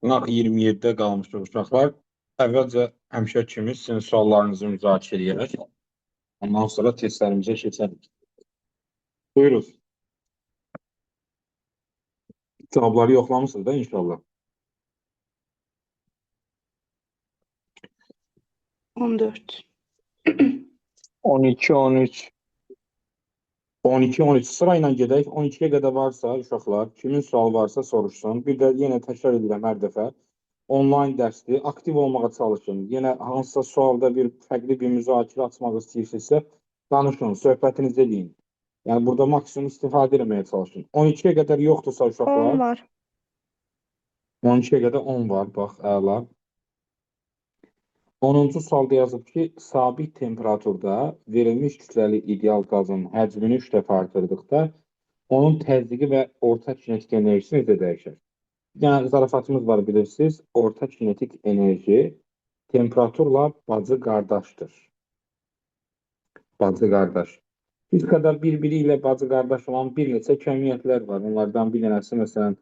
Sınaq 27-də qalmışıq uşaqlar. Əvvəlcə həmişə kimi sizin suallarınızı müzakirə edək. Ondan sonra testlərimizə keçərik. Buyurun. Cavabları yoxlamısınız da inşallah. 14. 12, 13. 12-13 sırayla gedək. 12-yə qədər varsa uşaqlar, kimin sualı varsa soruşsun. Bir də yenə təkrar edirəm hər dəfə. Onlayn dərsdir. Aktiv olmağa çalışın. Yenə hansısa sualda fərqli bir müzakirə açmaq istəyirsinizsə, danışın, söhbətinizi edin. Yəni burada maksimum istifadə etməyə çalışın. 12-yə qədər yoxdursa 10 uşaqlar, var. 12-yə qədər 10 var, bax, əla. 10-cu sualda yazıb ki, sabit temperaturda verilmiş kütləli ideal qazın həcmini 3 dəfə artırdıqda, onun təzyiqi və orta kinetik enerjisi necə dəyişir? Yəni, zarafatımız var, bilirsiniz, orta kinetik enerji temperaturla bacı qardaşdır. Bacı qardaş. Fizikada bir-biri ilə bacı qardaş olan bir neçə kəmiyyətlər var. Onlardan bir dənəsi, məsələn,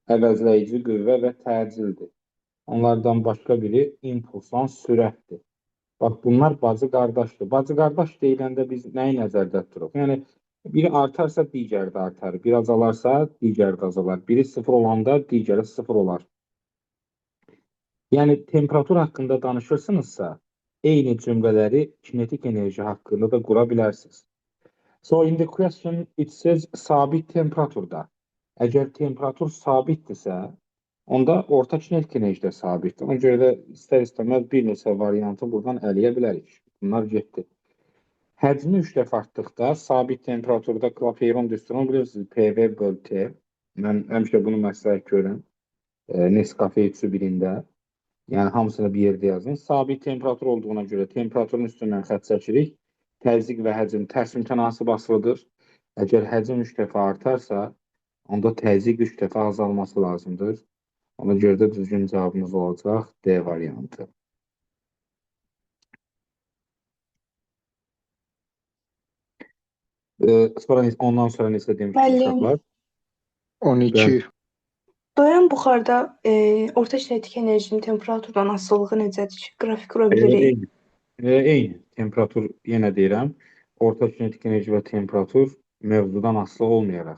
əvəzləyici qüvvə və təcildir. Onlardan başqa biri impulsdan sürətdir. Bax, bunlar bacı qardaşdır. Bacı qardaş deyiləndə biz nəyi nəzərdə tuturuq? Yəni, biri artarsa, digəri də artar. Bir azalarsa, digəri də azalar. Biri 0 olanda, digəri 0 olar. Yəni, temperatur haqqında danışırsınızsa, eyni cümlələri kinetik enerji haqqında da qura bilərsiniz. So, in the question, it says sabit temperaturda. Əgər temperatur sabitdirsə, onda orta kinetik enerji də sabitdir. Ona görə də istər-istəməz bir neçə variantı buradan əliyə bilərik. Bunlar getdi. Həcmi 3 dəfə artdıqda sabit temperaturda Clapeyron düsturunu bilirsiniz, PV böl T. Mən həmişə bunu məsləhət görürəm. Nescafe 3-1-də. Yəni, hamısını bir yerdə yazın. Sabit temperatur olduğuna görə temperaturun üstündən xətt çəkirik. Təzyiq və həcm tərs mütənasib asılıdır. Əgər həcm 3 dəfə artarsa, onda təzyiq 3 dəfə azalması lazımdır. Ona görə də düzgün cavabımız olacaq D variantı. Ondan sonra necə demişdik Müəllim. uşaqlar? 12. Dayan buxarda orta kinetik enerjinin temperaturdan asılılığı necədir? Qrafik qura bilirik. Eyni. Temperatur, yenə deyirəm, orta kinetik enerji və temperatur mövzudan asılı olmayaraq.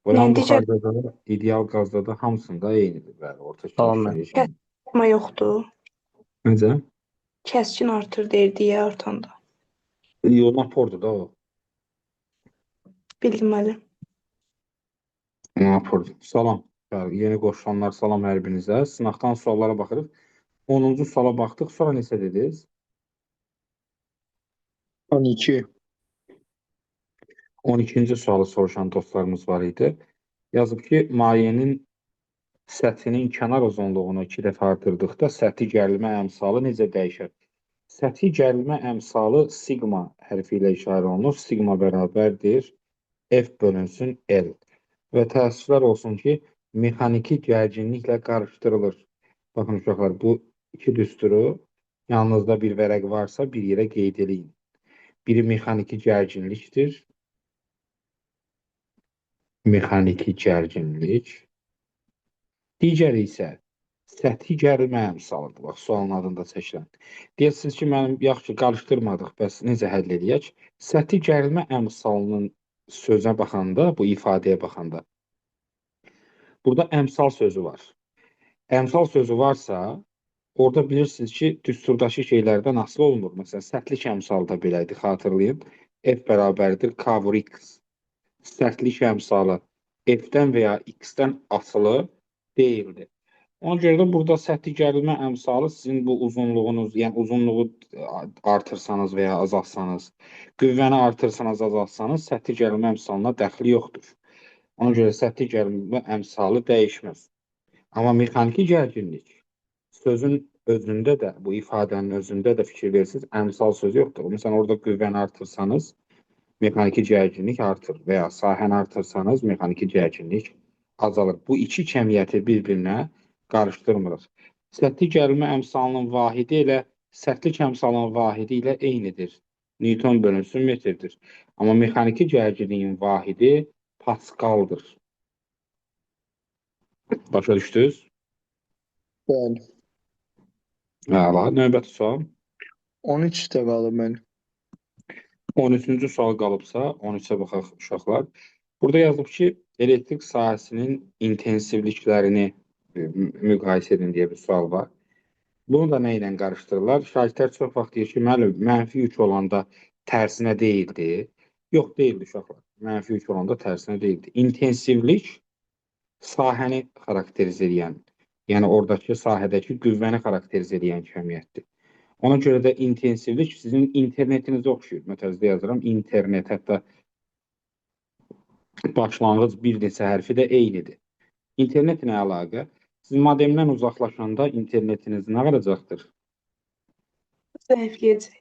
Olan buxarda da, ideal qazda da hamısında eynidir. Bəli, orta kinetik enerji. Kəskin yoxdur. Necə? Kəskin artır deyir deyə artanda. Napordur da o. Bildim müəllim. Napordur. Salam. Yeni qoşulanlar, salam hər birinizə. Sınaqdan suallara baxırıq. 10-cu suala baxdıq. Sonra neçə dediniz? 12. 12-ci sualı soruşan dostlarımız var idi. Yazıb ki, mayenin səthinin kənar uzunluğunu 2 dəfə artırdıqda səthi gərilmə əmsalı necə dəyişir? Səthi gərilmə əmsalı sigma hərfi ilə işarə olunur. Sigma bərabərdir F bölünsün L. Və təəssüflər olsun ki, mexaniki gərginliklə qarışdırılır. Baxın uşaqlar, bu iki düsturu yanınızda bir vərəq varsa bir yerə qeyd edin. Biri mexaniki gərginlikdir. Mexaniki gərginlik. Digəri isə səthi gərilmə əmsalıdır. Bax, sualın adında çəkilən. Deyəsiniz ki, mənim yaxşı qarışdırmadıq, bəs necə həll edək? Səthi gərilmə əmsalının sözə baxanda, bu ifadəyə baxanda, burada əmsal sözü var. Əmsal sözü varsa, orada bilirsiniz ki, düsturdakı şeylərdən asılı olmur. Məsələn, sərtlik əmsalı da belədir, xatırlayın. F bərabərdir K vur X. Sərtlik əmsalı F-dən və ya X-dən asılı deyildir. Ona görə də burada səthi gərilmə əmsalı sizin bu uzunluğunuz, yəni uzunluğu artırsanız və ya azaltsanız, qüvvəni artırsanız, azaltsanız, səthi gərilmə əmsalına dəxli yoxdur. Ona görə səthi gərilmə əmsalı dəyişməz. Amma mexaniki gərginlik sözün özündə də, bu ifadənin özündə də fikir verirsiniz, əmsal söz yoxdur. Məsələn, orada qüvvəni artırsanız, mexaniki gərginlik artır və ya sahəni artırsanız, mexaniki gərginlik azalır. Bu iki kəmiyyəti bir-birinə qarışdırmırıq. Səthi gərilmə əmsalının vahidi ilə sərtlik əmsalının vahidi ilə eynidir. Newton bölünsün metrdir. Amma mexaniki gərginliyin vahidi Paskaldır. Başa düşdünüz? Bəli. Əla, növbəti sual. 13-də qalıb mənim. 13-cü sual qalıbsa, 13-ə baxaq uşaqlar. Burada yazıb ki, elektrik sahəsinin intensivliklərini müqayisə edin deyə bir sual var. Bunu da nə ilə qarışdırırlar? Şagirdlər çox vaxt deyir ki, müəllim, mənfi yük olanda tərsinə deyildi. Yox, deyildi uşaqlar. Mənfi yük olanda tərsinə deyildi. İntensivlik sahəni xarakterizə edən, yəni oradakı sahədəki qüvvəni xarakterizə edən kəmiyyətdir. Ona görə də intensivlik sizin internetinizə oxşuyur. Mütərizdə yazıram, internet, hətta başlanğıc bir neçə hərfi də eynidir. İnternet nə əlaqə? Siz modemdən uzaqlaşanda internetiniz nə qalacaqdır? Zəifləyəcək.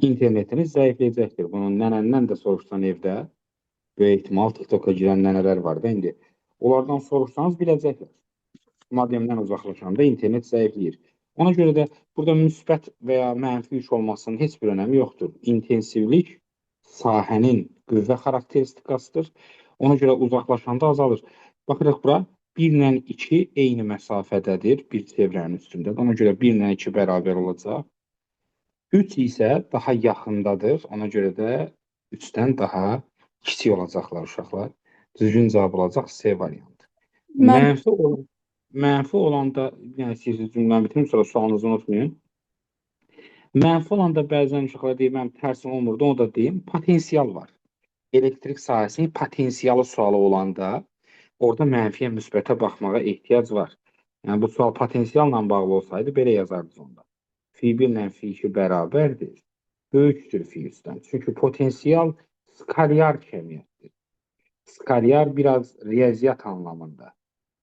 İnternetiniz zəifləyəcəkdir. Bunun nənəndən də soruşsan evdə, böyük ehtimal TikToka girən nənələr var da indi. Onlardan soruşsanız biləcəklər. Modemdən uzaqlaşanda internet zəifləyir. Ona görə də burada müsbət və ya mənfi yük olmasının heç bir önəmi yoxdur. İntensivlik sahənin qüvvə xarakteristikasıdır. Ona görə uzaqlaşanda azalır. Baxırıq bura 1 ilə 2 eyni məsafədədir bir çevrənin üstündə. Ona görə 1 ilə 2 bərabər olacaq. 3 isə daha yaxındadır. Ona görə də 3-dən daha kiçik olacaqlar uşaqlar. Düzgün cavab olacaq C variantı. Mənfi olanda, yəni siz cümləni bitirin, sonra sualınızı unutmayın. Mənfi olanda bəzən uşaqlar deyir, mənim tərsim olmurdu, onu da deyim, potensial var. Elektrik sahəsinin potensialı sualı olanda, orada mənfiyə, müsbətə baxmağa ehtiyac var. Yəni, bu sual potensialla bağlı olsaydı, belə yazardınız onda. Fi1 ilə Fi2 bərabərdir, böyükdür Fi3-dən. Çünki potensial skalyar kəmiyyətdir. Skalyar biraz riyaziyyat anlamında.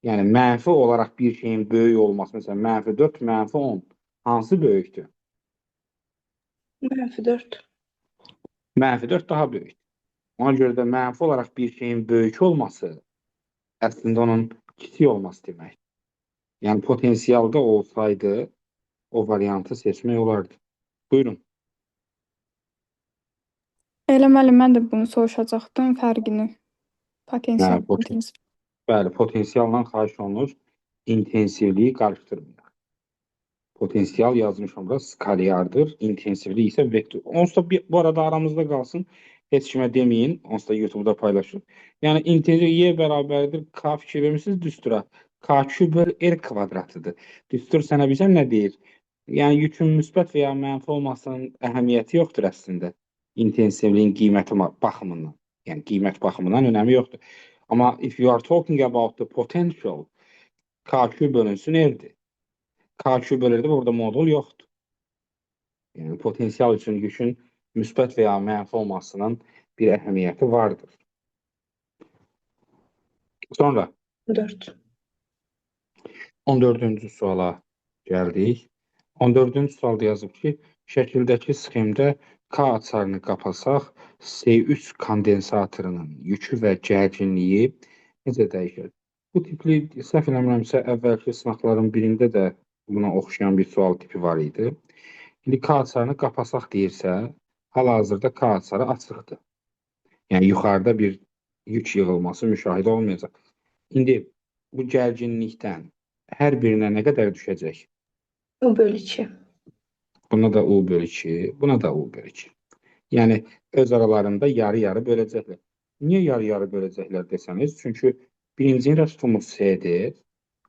Yəni, mənfi olaraq bir şeyin böyük olması, məsələn, mənfi 4, mənfi 10. Hansı böyükdür? -4. Mənfi 4 daha böyükdür. Ona görə də mənfi olaraq bir şeyin böyük olması əslində onun kiçik olması demək. Yəni, potensialda olsaydı, o variantı seçmək olardı. Buyurun. Elə müəllim, mən də bunu soruşacaqdım, fərqini. Potensial, intensiv. Bəli, potensialla xahiş olunur, intensivliyi qarışdırmayaq. Potensial yazmışam bura, skalyardır, intensivlik isə vektor. Onsuz da bu arada aramızda qalsın, heç kimə deməyin, onsuz da YouTube-da paylaşın. Yəni, intensivlik Y bərabərdir, K fikir vermişsiniz, düstura. K2 böl R kvadratıdır. Düstur sənə bilsən nə deyir? Yəni, yükün müsbət və ya mənfi olmasının əhəmiyyəti yoxdur əslində. İntensivliyin qiyməti baxımından. Yəni, qiymət baxımından önəmi yoxdur. Amma if you are talking about the potential, K2 bölünsün R-dir. K2 bölürdü, burada modul yoxdur. Yəni, potensial üçün yükün müsbət və ya mənfi olmasının bir əhəmiyyəti vardır. Sonra 4. 14-cü suala gəldik. 14-cü sualda yazıb ki, şəkildəki sxemdə K açarını qapasaq, C3 kondensatorunun yükü və gərginliyi necə dəyişir? Bu tipli, səhv eləmirəmsə, əvvəlki sınaqların birində də buna oxşayan bir sual tipi var idi. İndi K açarını qapasaq deyirsə, hal-hazırda K açarı açıqdır. Yəni, yuxarıda bir yük yığılması müşahidə olmayacaq. İndi bu gərginlikdən hər birinə nə qədər düşəcək? U bölü 2. Buna da U bölü 2, buna da U bölü 2. Yəni, öz aralarında yarı-yarı böləcəklər. Niyə yarı-yarı böləcəklər desəniz? Çünki birincinin də tutumu C-dir,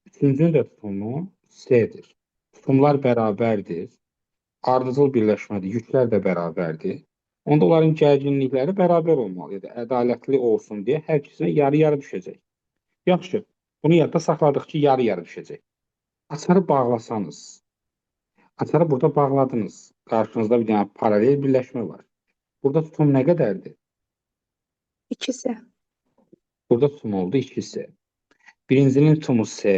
üçüncünün də tutumu C-dir. Tutumlar bərabərdir, ardıcıl birləşmədir, yüklər də bərabərdir. Onda onların gərginlikləri bərabər olmalıdır. Ədalətli olsun deyə hər ikisinə yarı-yarı düşəcək. Yaxşı, bunu yadda saxladıq ki, yarı-yarı düşəcək. Açarı bağlasanız, açarı burada bağladınız. Qarşınızda bir dənə paralel birləşmə var. Burada tutum nə qədərdir? 2-si. Burada tutum oldu 2C. Birincinin tutumu C,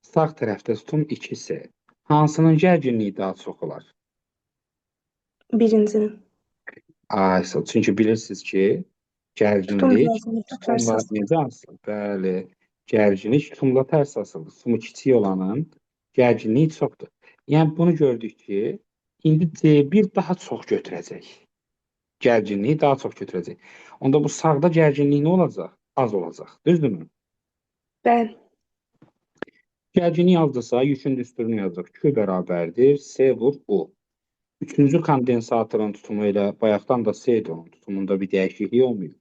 sağ tərəfdə tutum 2C. Hansının gərginliyi daha çox olar? Birincinin. Aysel, çünki bilirsiniz ki, gərginlik tutumla necə asılır? Bəli, gərginlik tutumla tərs asılır. Tutumu kiçik olanın gərginliyi çoxdur. Yəni, bunu gördük ki, indi C1 daha çox götürəcək. Gərginliyi daha çox götürəcək. Onda bu sağda gərginlik nə olacaq? Az olacaq. Düzdürmü? Bəli. Gərcini yazdısa, yükün düsturunu yazırıq. Q bərabərdir. S vur U. Üçüncü kondensatorun tutumu ilə bayaqdan da S onun tutumunda bir dəyişiklik olmuyor.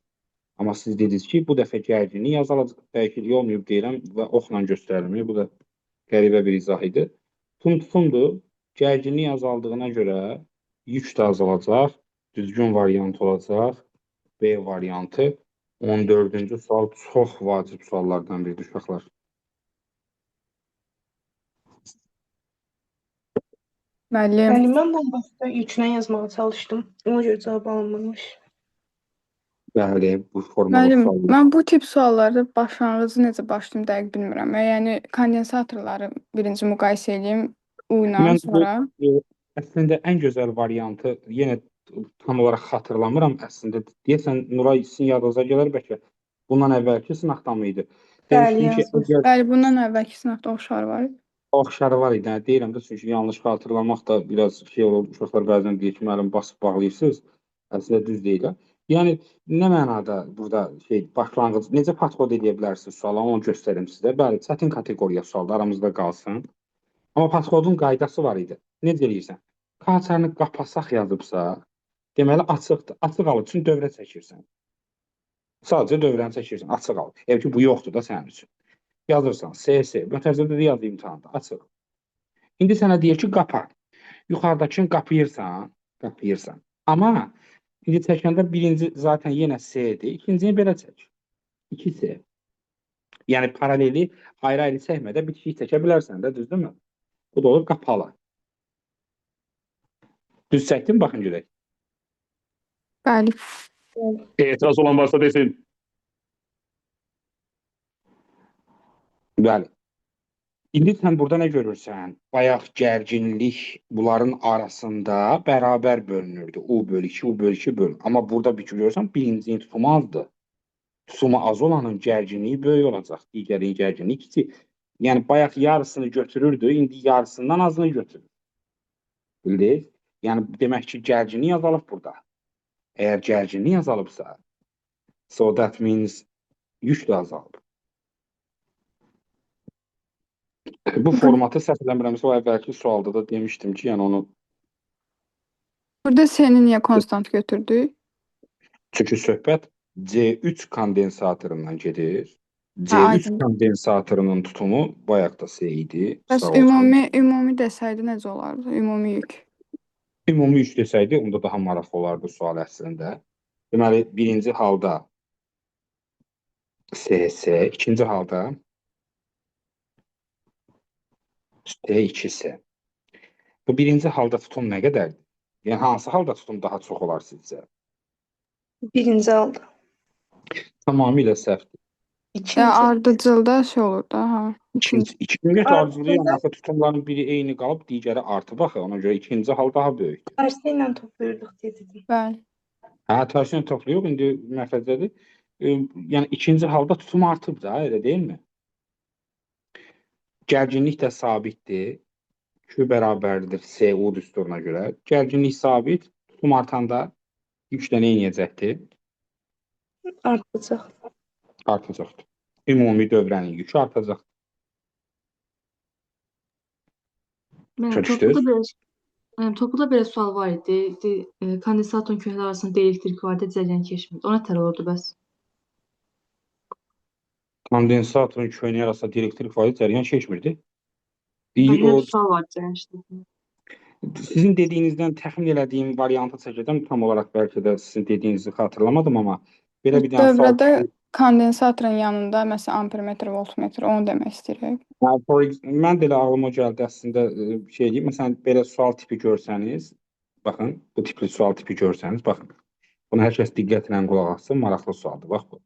Amma siz dediniz ki, bu dəfə gərcini yazılacaq, dəyişiklik olmayıb deyirəm və oxla göstərilmir. Bu da qəribə bir izah idi. Tutumdur. Gərginlik azaldığına görə yük də azalacaq. Düzgün variant olacaq. B variantı. 14-cü sual çox vacib suallardan biridir uşaqlar. Müəllim, Yəni mən bu başda yüklə yazmağa çalışdım. Ona görə cavab alınmamış. Bəli, bu formalı müəllim, suallar. mən bu tip suallarda başlanğıcı necə başlayım dəqiq bilmirəm. Yəni kondensatorları birinci müqayisə edeyim U ilə Mən bu sonra. əslində ən gözəl variantı yenə tam olaraq xatırlamıram əslində. Deyəsən Nuray sizin yadınıza gələr bəlkə. Bundan əvvəlki sınaqda mı idi? Bəli, Demişdim ki, yazmış. əgər Bəli, bundan əvvəlki sınaqda oxşar var. oxşarı var idi. Yəni deyirəm də çünki yanlış xatırlamaq da biraz şey olur. Uşaqlar bəzən deyir ki, müəllim basıb bağlayırsınız. Əslində düz deyil. Yəni nə mənada burada başlanğıc necə podxod edə bilərsiniz suala onu göstərim sizə. Bəli, çətin kateqoriya sualda aramızda qalsın. Amma podxodun qaydası var idi. Necə eləyirsən? Kartını qapasaq yazıbsa, deməli açıqdır. Açıq al üçün dövrə çəkirsən. Sadəcə dövrəni çəkirsən, açıq al. Yəni ki, bu yoxdur da sənin üçün. Yazırsan, SS, mötərizədə də yaz imtahanda, açıq. İndi sənə deyir ki, qapa. Yuxarıdakını qapıyırsan. Amma indi çəkəndə birinci zaten yenə S-dir, ikincini belə çək. 2S. Yəni paraleli ayrı-ayrı çəkmədə bitişik çəkə bilərsən də, düzdürmü? Bu da olur qapalı. Düz çəkdim, baxın görək. Bəli. Etiraz olan varsa desin. Bəli. İndi sən burada nə görürsən? Bayaq gərginlik bunların arasında bərabər bölünürdü. U bölü 2, U bölü 2 bölün. Amma burada bir görürsən, birincinin tutumu azdır. Tutumu az olanın gərginliyi böyük olacaq. Digərin gərginliyi kiçik. Yəni bayaq yarısını götürürdü, indi yarısından azını götürür. Bildiniz? Yəni demək ki, gərginlik azalıb burada. Əgər gərginlik azalıbsa, so that means yük də azalıb. Bu formatı səhv eləmirəmsə, o əvvəlki sualda da demişdim ki, yəni onu Burada S-ni niyə konstant götürdük? çünki söhbət C3 kondensatorundan gedir. C3 aydın. kondensatorunun tutumu bayaq da S idi. Bəs Sağ olsun. ümumi desəydi necə olardı? Ümumi yük. Ümumi yük desəydi, onda daha maraqlı olardı sual əslində. Deməli, birinci halda SS, ikinci halda S2S. Bu birinci halda tutum nə qədərdir? Yəni hansı halda tutum daha çox olar sizcə? Birinci aldı. Tamamilə səhvdir. İkinci. Ardıcılda şey olur da, ha. İkinci ümumiyyətlə arzulayıram axı tutumların biri eyni qalıb, digəri artıb axı. Ona görə ikinci hal daha böyükdür. Tersi ilə toplayırdıq dedim. Bəli. Hə, tərsinə toplayıb indi məhfəzədir. Yəni ikinci halda tutum artıb da, elə deyilmi? Gərginlik də sabitdir. Q bərabərdir SU düsturuna görə. Gərginlik sabit, tutum artanda yük də nə edəcəkdir? Artacaq. Artacaqdır. Ümumi dövrənin yükü artacaq. Topluda belə sual var idi. Kondensatorun köhnə arasında elektrik vardı, cəryan keçmirdi. Ona tər olurdu bəs. Kondensatorun köhnə arasında elektrik var, cəryan keçmirdi. Belə bir sual var cəryan işte. Sizin dediyinizdən təxmin elədiyim variantı çəkəcəm. Tam olaraq bəlkə də sizin dediyinizi xatırlamadım, amma belə bir dənə sual. Dövrədə kondensatorun yanında məsələn ampermetr, voltmetr onu demək istəyirik. Mən də elə ağlıma gəldi əslində şey deyim. Məsələn belə sual tipi görsəniz, baxın, bu tipli sual tipi görsəniz, baxın. Buna hər kəs diqqətlə qulaq assın, maraqlı sualdır. Bax bu.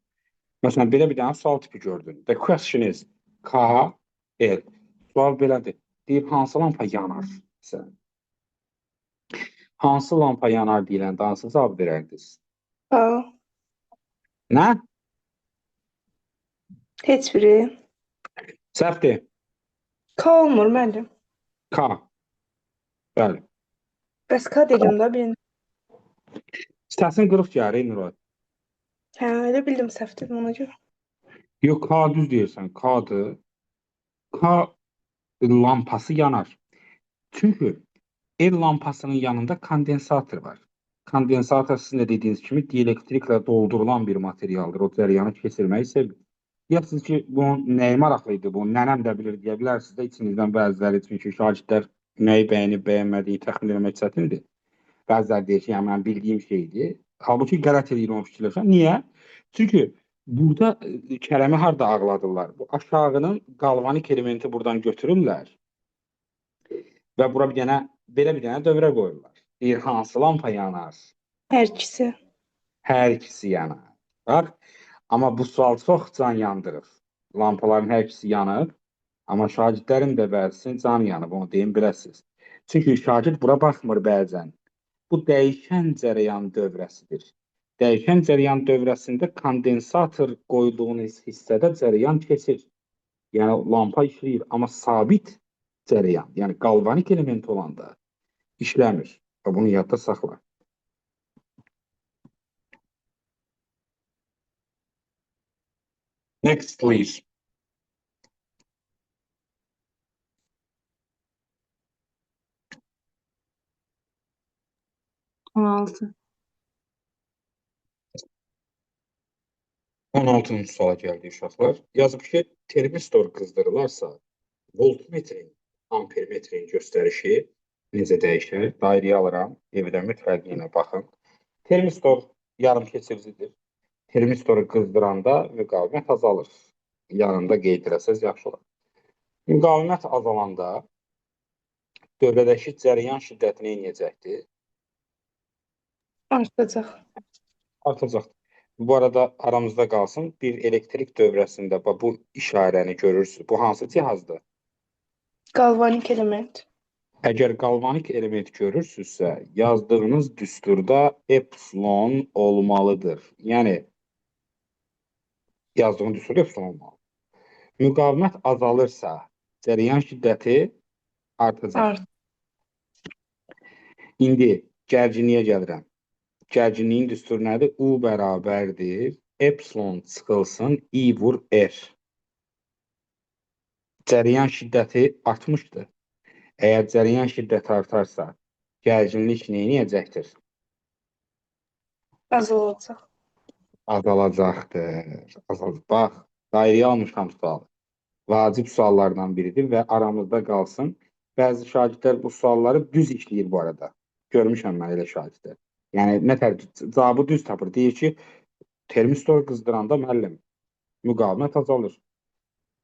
Məsələn belə bir dənə sual tipi gördün. The question is K, L. Sual belədir. Deyir hansı lampa yanar? Məsələn. Hansı lampa yanar deyiləndə hansı cavab verərdiniz? A. Nə? Heç biri. Səhvdir. K olmur müəllim. K. Bəli. Bəs K dedim də birini. Səsin qırıq gəlir, Nuray. Hə, elə bildim səhv dedim ona görə. Yox, K düz deyirsən, K-dır. K lampası yanar. Çünkü el lampasının yanında kondensator var. Kondensator sizin de dediğiniz kimi dielektrikle doldurulan bir materialdır. O cərəyanı keçirməyi sevir. Deyərsiniz ki, bu nəyə maraqlıydı, bu nənəm də bilir deyə bilərsiniz də içinizdən bəziləri, çünki şagirdlər nəyi bəyənib, bəyənmədiyi təxmin etmək çətindir. Bəziləri deyir ki, yəni mən bildiyim şeydir. Halbuki qələt edir onu fikirləşən. Niyə? Çünki burada kələmi harda ağladırlar? Bu aşağının qalvanik elementi buradan götürürlər və bura bir dənə, belə bir dənə dövrə qoyurlar. Deyir, hansı lampa yanar? Hər ikisi. Hər ikisi yanar. Bax, amma bu sual çox can yandırır. Lampaların hər ikisi yanır, amma şagirdlərin də bəzisinin can yanıb, onu deyim biləsiniz. Çünki şagird bura baxmır bəzən. Bu dəyişən cərəyan dövrəsidir. Dəyişən cərəyan dövrəsində kondensator qoyduğunuz hissədə cərəyan keçir. Yəni lampa işləyir, amma sabit cərəyan, yəni qalvanik element olanda işləmir. Və bunu yadda saxla. Next, please. On altı. 16-cı suala gəldi uşaqlar. Yazıb ki, termistor qızdırılarsa, voltmetrin, ampermetrin göstərişi necə dəyişir? Dairəyə alıram, evdə mütləqliyinə baxın. Termistor yarım keçiricidir. Termistoru qızdıranda müqavimət azalır. Yanında qeyd eləsəz yaxşı olar. Müqavimət azalanda dövrədəki cərəyan şiddəti nə edəcəkdir? Artacaq. Artacaqdır. Bu arada aramızda qalsın, bir elektrik dövrəsində bu işarəni görürsünüz. Bu hansı cihazdır? Qalvanik element. Əgər qalvanik element görürsünüzsə, yazdığınız düsturda epsilon olmalıdır. Yəni, yazdığın düsturda epsilon olmalıdır. Müqavimət azalırsa, cərəyan şiddəti artacaq. İndi gərginliyə gəlirəm. Gərginliyin düsturu nədir? U bərabərdir. Epsilon çıxılsın, I vur R. Cərəyan şiddəti artmışdır. Əgər cərəyan şiddəti artarsa, gərginlik nə edəcəkdir? Azalacaq. Azalacaqdır. Bax, dairəyə almışam sualı. Vacib suallardan biridir və aramızda qalsın. Bəzi şagirdlər bu sualları düz işləyir bu arada. Görmüşəm mən elə şagirdlər. Yəni, nətər cavabı düz tapır. Deyir ki, termistor qızdıranda müəllim, müqavimət azalır.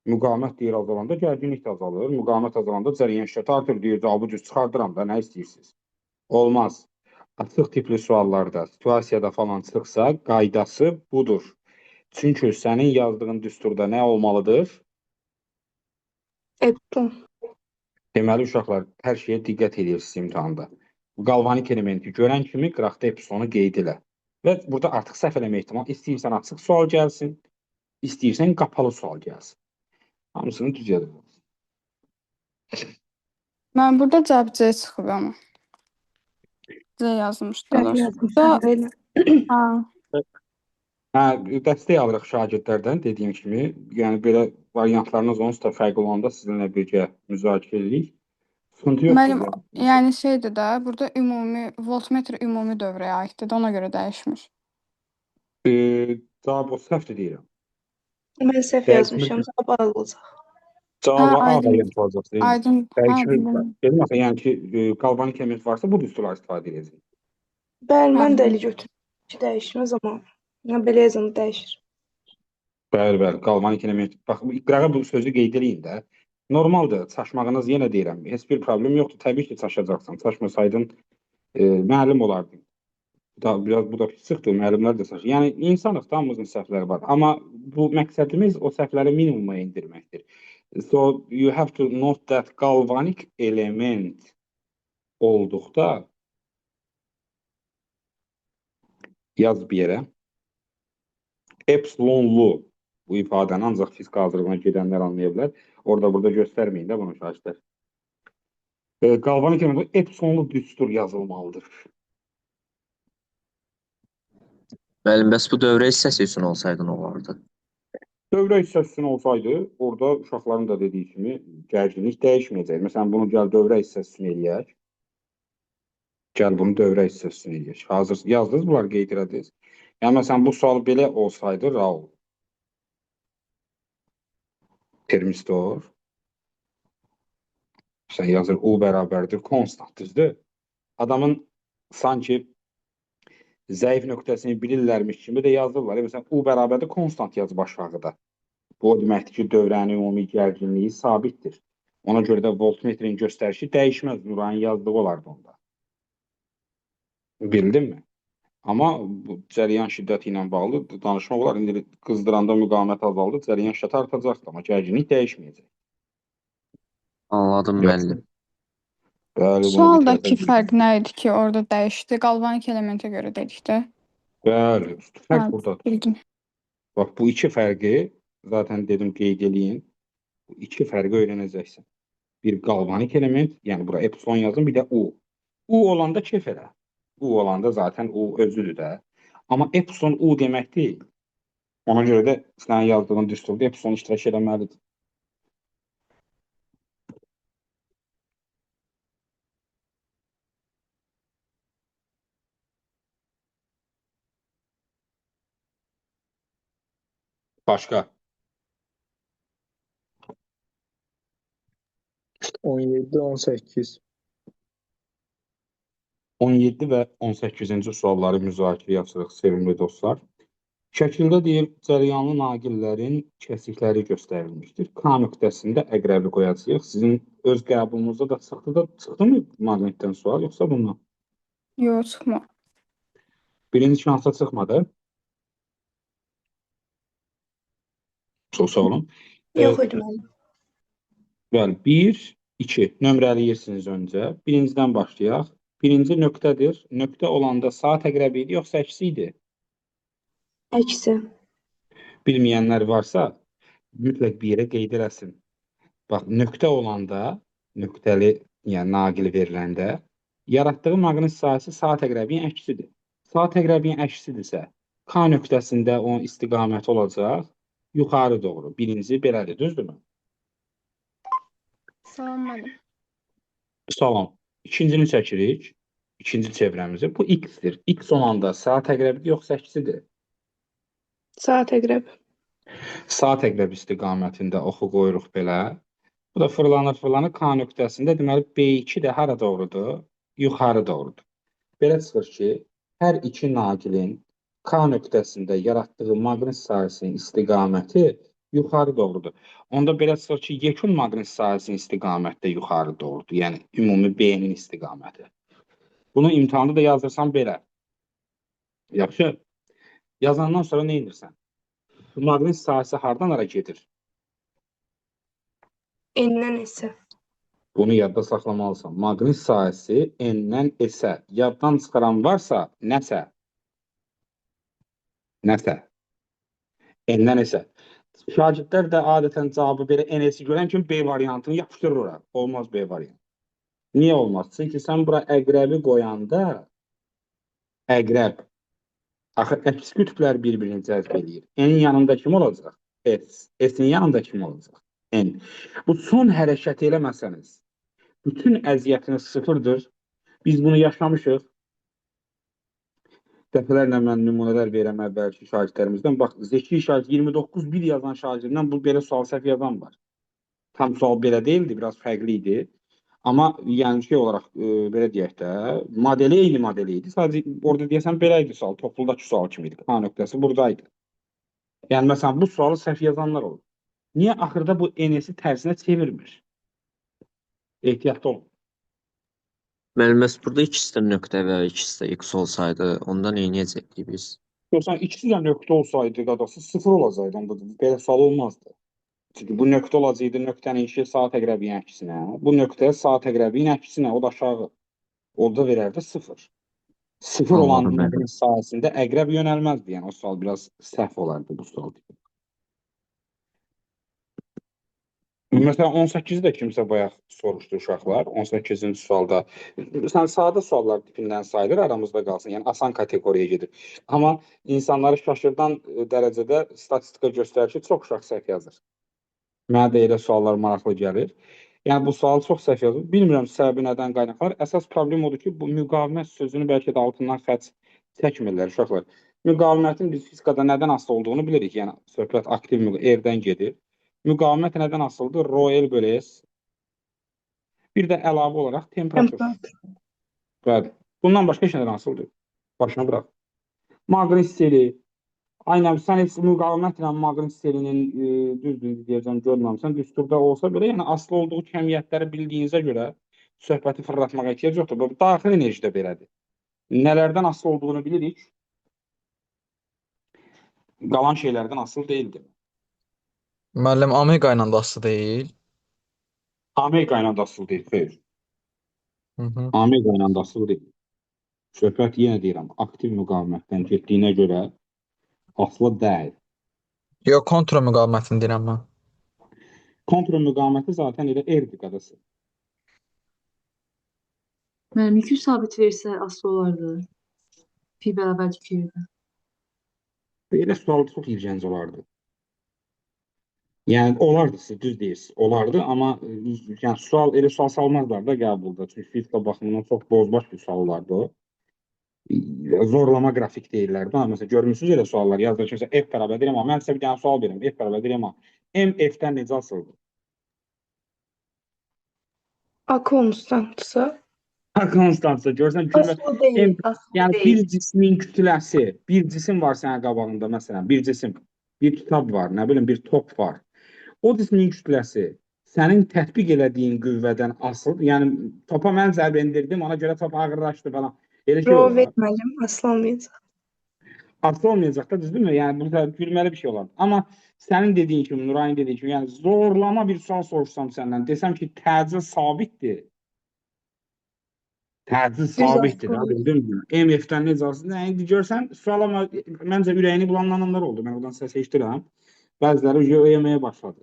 Müqavimət deyir azalanda gərginlik də azalır. Müqavimət azalanda cərəyan şiddəti artır deyir, cavabı düz çıxardıram da, nə istəyirsiniz? Olmaz. Açıq tipli suallarda, situasiyada falan çıxsa, qaydası budur. Çünki sənin yazdığın düsturda nə olmalıdır? Epsilon. Deməli, uşaqlar, hər şeyə diqqət edirsiniz imtahanda. Bu qalvanik elementi görən kimi qıraqda epsilonu qeyd elə. Və burada artıq səhv eləmə ehtimal. İstəyirsən açıq sual gəlsin, istəyirsən qapalı sual gəlsin. Hamısını düz yazın. Mən burada cavab C çıxıb ama. C yazmışdılar. Yazmışam. Ha. Hə, dəstək alırıq şagirdlərdən, dediyim kimi. Yəni, belə variantlarınız onsuz da fərqli olanda sizinlə birgə müzakirə edirik. Sıxıntı Mənim, yoxdur. yəni şeydir də, burada ümumi, voltmetr ümumi dövrəyə aiddir də, ona görə dəyişmir. Cavab o səhvdir deyirəm. Mən səhv yazmışam. Cavab azalacaq. Cavabı Ha, A aydın. variantı olacaq. Aydın. Ha, Dəyişmir. bildim. Dedim axı, yəni ki, qalvanik element varsa bu düsturlar istifadə edəcək. Bəli, mən də Hə. elə götürmüşəm ki, dəyişməz amma belə yazanda dəyişir. Bəli, qalvanik element. Bax, qırağa bu sözü qeyd eləyin də. Normaldır, çaşmağınız yenə deyirəm. Heç bir problem yoxdur. Təbii ki, çaşacaqsan. Çaşmasaydın müəllim olardın. Bu da pislikdir, müəllimlər də çaşır. Yəni, insanıq da, hamımızın səhvləri var. Amma bu məqsədimiz o səhvləri minimuma indirməkdir. So, you have to note that galvanic element olduqda yaz bir yerə. Epsilonlu bu ifadəni ancaq fizika hazırlığına gedənlər anlaya bilər. Orada burada göstərməyin də bunu şagirdlər. Galvanik element epsilonlu düstur yazılmalıdır. Müəllim, bəs bu dövrə hissəsi üçün olsaydı nə olardı? Dövrə hissəsinin olsaydı, orada uşaqların da dediyi kimi gərginlik dəyişməyəcək. Məsələn, bunu gəl dövrə hissəsini eləyək. Gəl bunu dövrə hissəsini eləyək. Hazır yazdınız, bunlar qeyd elədiniz. Yəni, məsələn, bu sual belə olsaydı, Raul, termistor, sən yazır, U bərabərdir, konstant, düzdür? Adamın sanki zəif nöqtəsini bilirlərmiş kimi də yazırlar. Məsələn, U bərabərdir, konstant yazıb aşağıda. Bu o deməkdir ki, dövrənin ümumi gərginliyi sabitdir. Ona görə də voltmetrin göstərişi dəyişməz. Nuranın yazdığı olardı onda. Bildinmi? Amma bu cəryan şiddəti ilə bağlı danışmaq olar. İndi qızdıranda müqavimət azaldı, cəryan şiddəti artacaqdır, amma gərginlik dəyişməyəcək. Anladım müəllim. Bəli, bunu bir Sualdakı tərəfə fərq nə idi ki, orada dəyişdi? Qalvanik elementə görə dedik də. Bəli, fərq Hə, buradadır. bildim. Bax, bu iki fərqi, zaten dedim qeyd eləyin, bu iki fərqi öyrənəcəksən. Bir qalvanik element, yəni bura epsilon yazın, bir də U. U olanda kef elə. U olanda zaten U özüdür də. Amma epsilon U demək deyil. Ona görə də sənin yazdığın düsturda epsilon iştirak eləməlidir. Başqa? 17, 18. 17 və 18-ci sualları müzakirə yapsırıq, sevimli dostlar. Şəkildə deyir, cəryanlı naqillərin kəsikləri göstərilmişdir. K nöqtəsində əqrəbi qoyacağıq. Sizin öz qəbulunuzda da çıxdı mı maqnitdən sual, yoxsa bundan? Yox, çıxma. Birinci şansa çıxmadı. Çox sağ olun. Yox idi mənim. Bəli, 1, 2 nömrəliyirsiniz öncə. Birincidən başlayaq. Birinci nöqtədir. Nöqtə olanda saat əqrəbi idi, yoxsa əksi idi? Əksi. Bilməyənlər varsa, mütləq bir yerə qeyd eləsin. Bax, nöqtə olanda, nöqtəli, yəni naqil veriləndə, yaratdığı maqnit sahəsi saat əqrəbiyin əksidir. Saat əqrəbiyin əksidirsə, K nöqtəsində onun istiqaməti olacaq, yuxarı doğru. Birinci belədir, düzdürmü? Salam müəllim. Salam. İkincini çəkirik. İkinci çevrəmizi. Bu x-dir. X olanda saat əqrəbidir, yoxsa əksidir? Saat əqrəb. Saat əqrəb istiqamətində oxu qoyuruq belə. Bu da fırlanır. K nöqtəsində deməli B2 də hara doğrudur? Yuxarı doğrudur. Belə çıxır ki, hər iki naqilin K nöqtəsində yaratdığı maqnit sahəsinin istiqaməti yuxarı doğrudur. Onda belə çıxır ki, yekun maqnit sahəsinin istiqaməti də yuxarı doğrudur. Yəni, ümumi B-nin istiqaməti. Bunu imtahanda da yazırsan belə. Yaxşı. Yazandan sonra nə edirsən? Maqnit sahəsi hardan hara gedir? N-dən S-ə. Bunu yadda saxlamalısan. Maqnit sahəsi N-dən S-ə. Yaddan çıxaran varsa, nəsə? N-dən S-ə. Şagirdlər də adətən cavabı belə NS-i görən kimi B variantını yapışdırır ora. Olmaz B variantı. Niyə olmaz? Çünki sən bura əqrəbi qoyanda, əqrəb, axı əks qütblər bir-birini cəzb edir. N-in yanında kim olacaq? S. S-in yanında kim olacaq? N. Bu son hərəkət eləməsəniz, bütün əziyyətiniz sıfırdır. Biz bunu yaşamışıq. Dəfələrlə mən nümunələr verəm əvvəlki şagirdlərimizdən. Bax, zeki şagird 29-1 yazan şagirddən bu belə sual səhv yazan var. Tam sual belə deyildi, biraz fərqli idi. Amma yəni şey olaraq belə deyək də, modeli eyni modeli idi. Sadəcə orada deyəsən belə idi sual, topludakı sual kimi idi. K nöqtəsi buradaydı. Yəni məsələn bu sualı səhv yazanlar olur. Niyə axırda bu NS-i tərsinə çevirmir? Ehtiyatlı olun. Müəllim, bəs burada ikisi də nöqtə və ikisi də x olsaydı, onda nə edəcəkdik biz? Görsən ikisi də nöqtə olsaydı qadası sıfır olacaqdı. Onda belə sual olmazdı. Çünki bu nöqtə olacaqdı nöqtənin işi saat əqrəbiyin əksinə. Bu nöqtə saat əqrəbiyin əksinə, o da aşağı. Orada verərdi sıfır. Sıfır olan Anladım, maqnit sahəsində əqrəb yönəlməzdi. Yəni o sual biraz səhv olardı bu sual. Məsələn, 18-i də kimsə bayaq soruşdu uşaqlar. 18-ci sualda sən sadə suallar tipindən sayılır, aramızda qalsın. Yəni asan kateqoriyaya gedir. Amma insanları şaşırdan dərəcədə statistika göstərir ki, çox uşaq səhv yazır. Mənə də elə suallar maraqlı gəlir. Yəni bu sual çox səhv yazılır. Bilmirəm səbəbi nədən qaynaqlanır. Əsas problem odur ki, bu müqavimət sözünü bəlkə də altından xətt çəkmirlər uşaqlar. Müqavimətin biz fizikada nədən asılı olduğunu bilirik. Yəni söhbət aktiv erdən gedir. Müqavimət nədən asılıdır? Rho bölü S. Bir də əlavə olaraq temperatur. Temperatur. Bəli. Bundan başqa heç nədən asılıdır. Başına bıraq. Maqnit seli. Aynən sən heç müqavimətlə maqnit selinin düzdür deyəcəm görməmisən. Düsturda olsa belə, yəni asılı olduğu kəmiyyətləri bildiyinizə görə söhbəti fırlatmağa ehtiyac yoxdur. Bu daxili enerji də belədir. Nələrdən asılı olduğunu bilirik. Qalan şeylərdən asılı deyildir. Müəllim omega ilə də asılı deyil. Omega ilə də asılı deyil. Xeyr. Hı. Omega ilə də asılı deyil. Söhbət yenə deyirəm, aktiv müqavimətdən getdiyinə görə asılı deyil. Yox, kontra müqavimətini deyirəm mən. Kontra müqaviməti zaten elə erdir qadası. Müəllim, yükü sabit versə asılı olardı. Pi bərabər 2-yə. Belə sual çox ilgənc olardı. Yəni olardı, siz düz deyirsiniz, olardı, amma yəni elə sual salmazlar da qəbulda. Çünki fizika baxımından çox bozbaş bir sual olardı o. Zorlama qrafik deyirlərdi. Məsələn, görmüsünüz elə suallar yazılır ki, F bərabərdir amma mən sizə bir dənə sual verirəm. F bərabərdir amma M F-dən necə asılıdır? A konstantısı. Konstansa görsən gülmə. Asılı deyil. Asılı Yəni deyil. bir cismin kütləsi, bir cisim var sənin qabağında məsələn, bir cisim, bir kitab var, nə bilim bir top var. O cismin kütləsi sənin tətbiq elədiyin qüvvədən asılı, yəni topa mən zərbə endirdim, ona görə top ağırlaşdı falan. Elə şey Rho olur. verməlim, asılı olmayacaq. Asılı olmayacaq da, düzdürmü? Yəni burada gülməli bir şey olar. Amma sənin dediyin kimi, Nurayın dediyi kimi, yəni zorlama bir sual soruşsam səndən, desəm ki, təcil sabitdir. Təcil sabitdir da, bildin mi? MF-dən necə asılı? Yəni görsən, sual amma məncə ürəyini bulananlar oldu. Mən oradan səs eşidirəm. Bəziləri yeməyə başladı.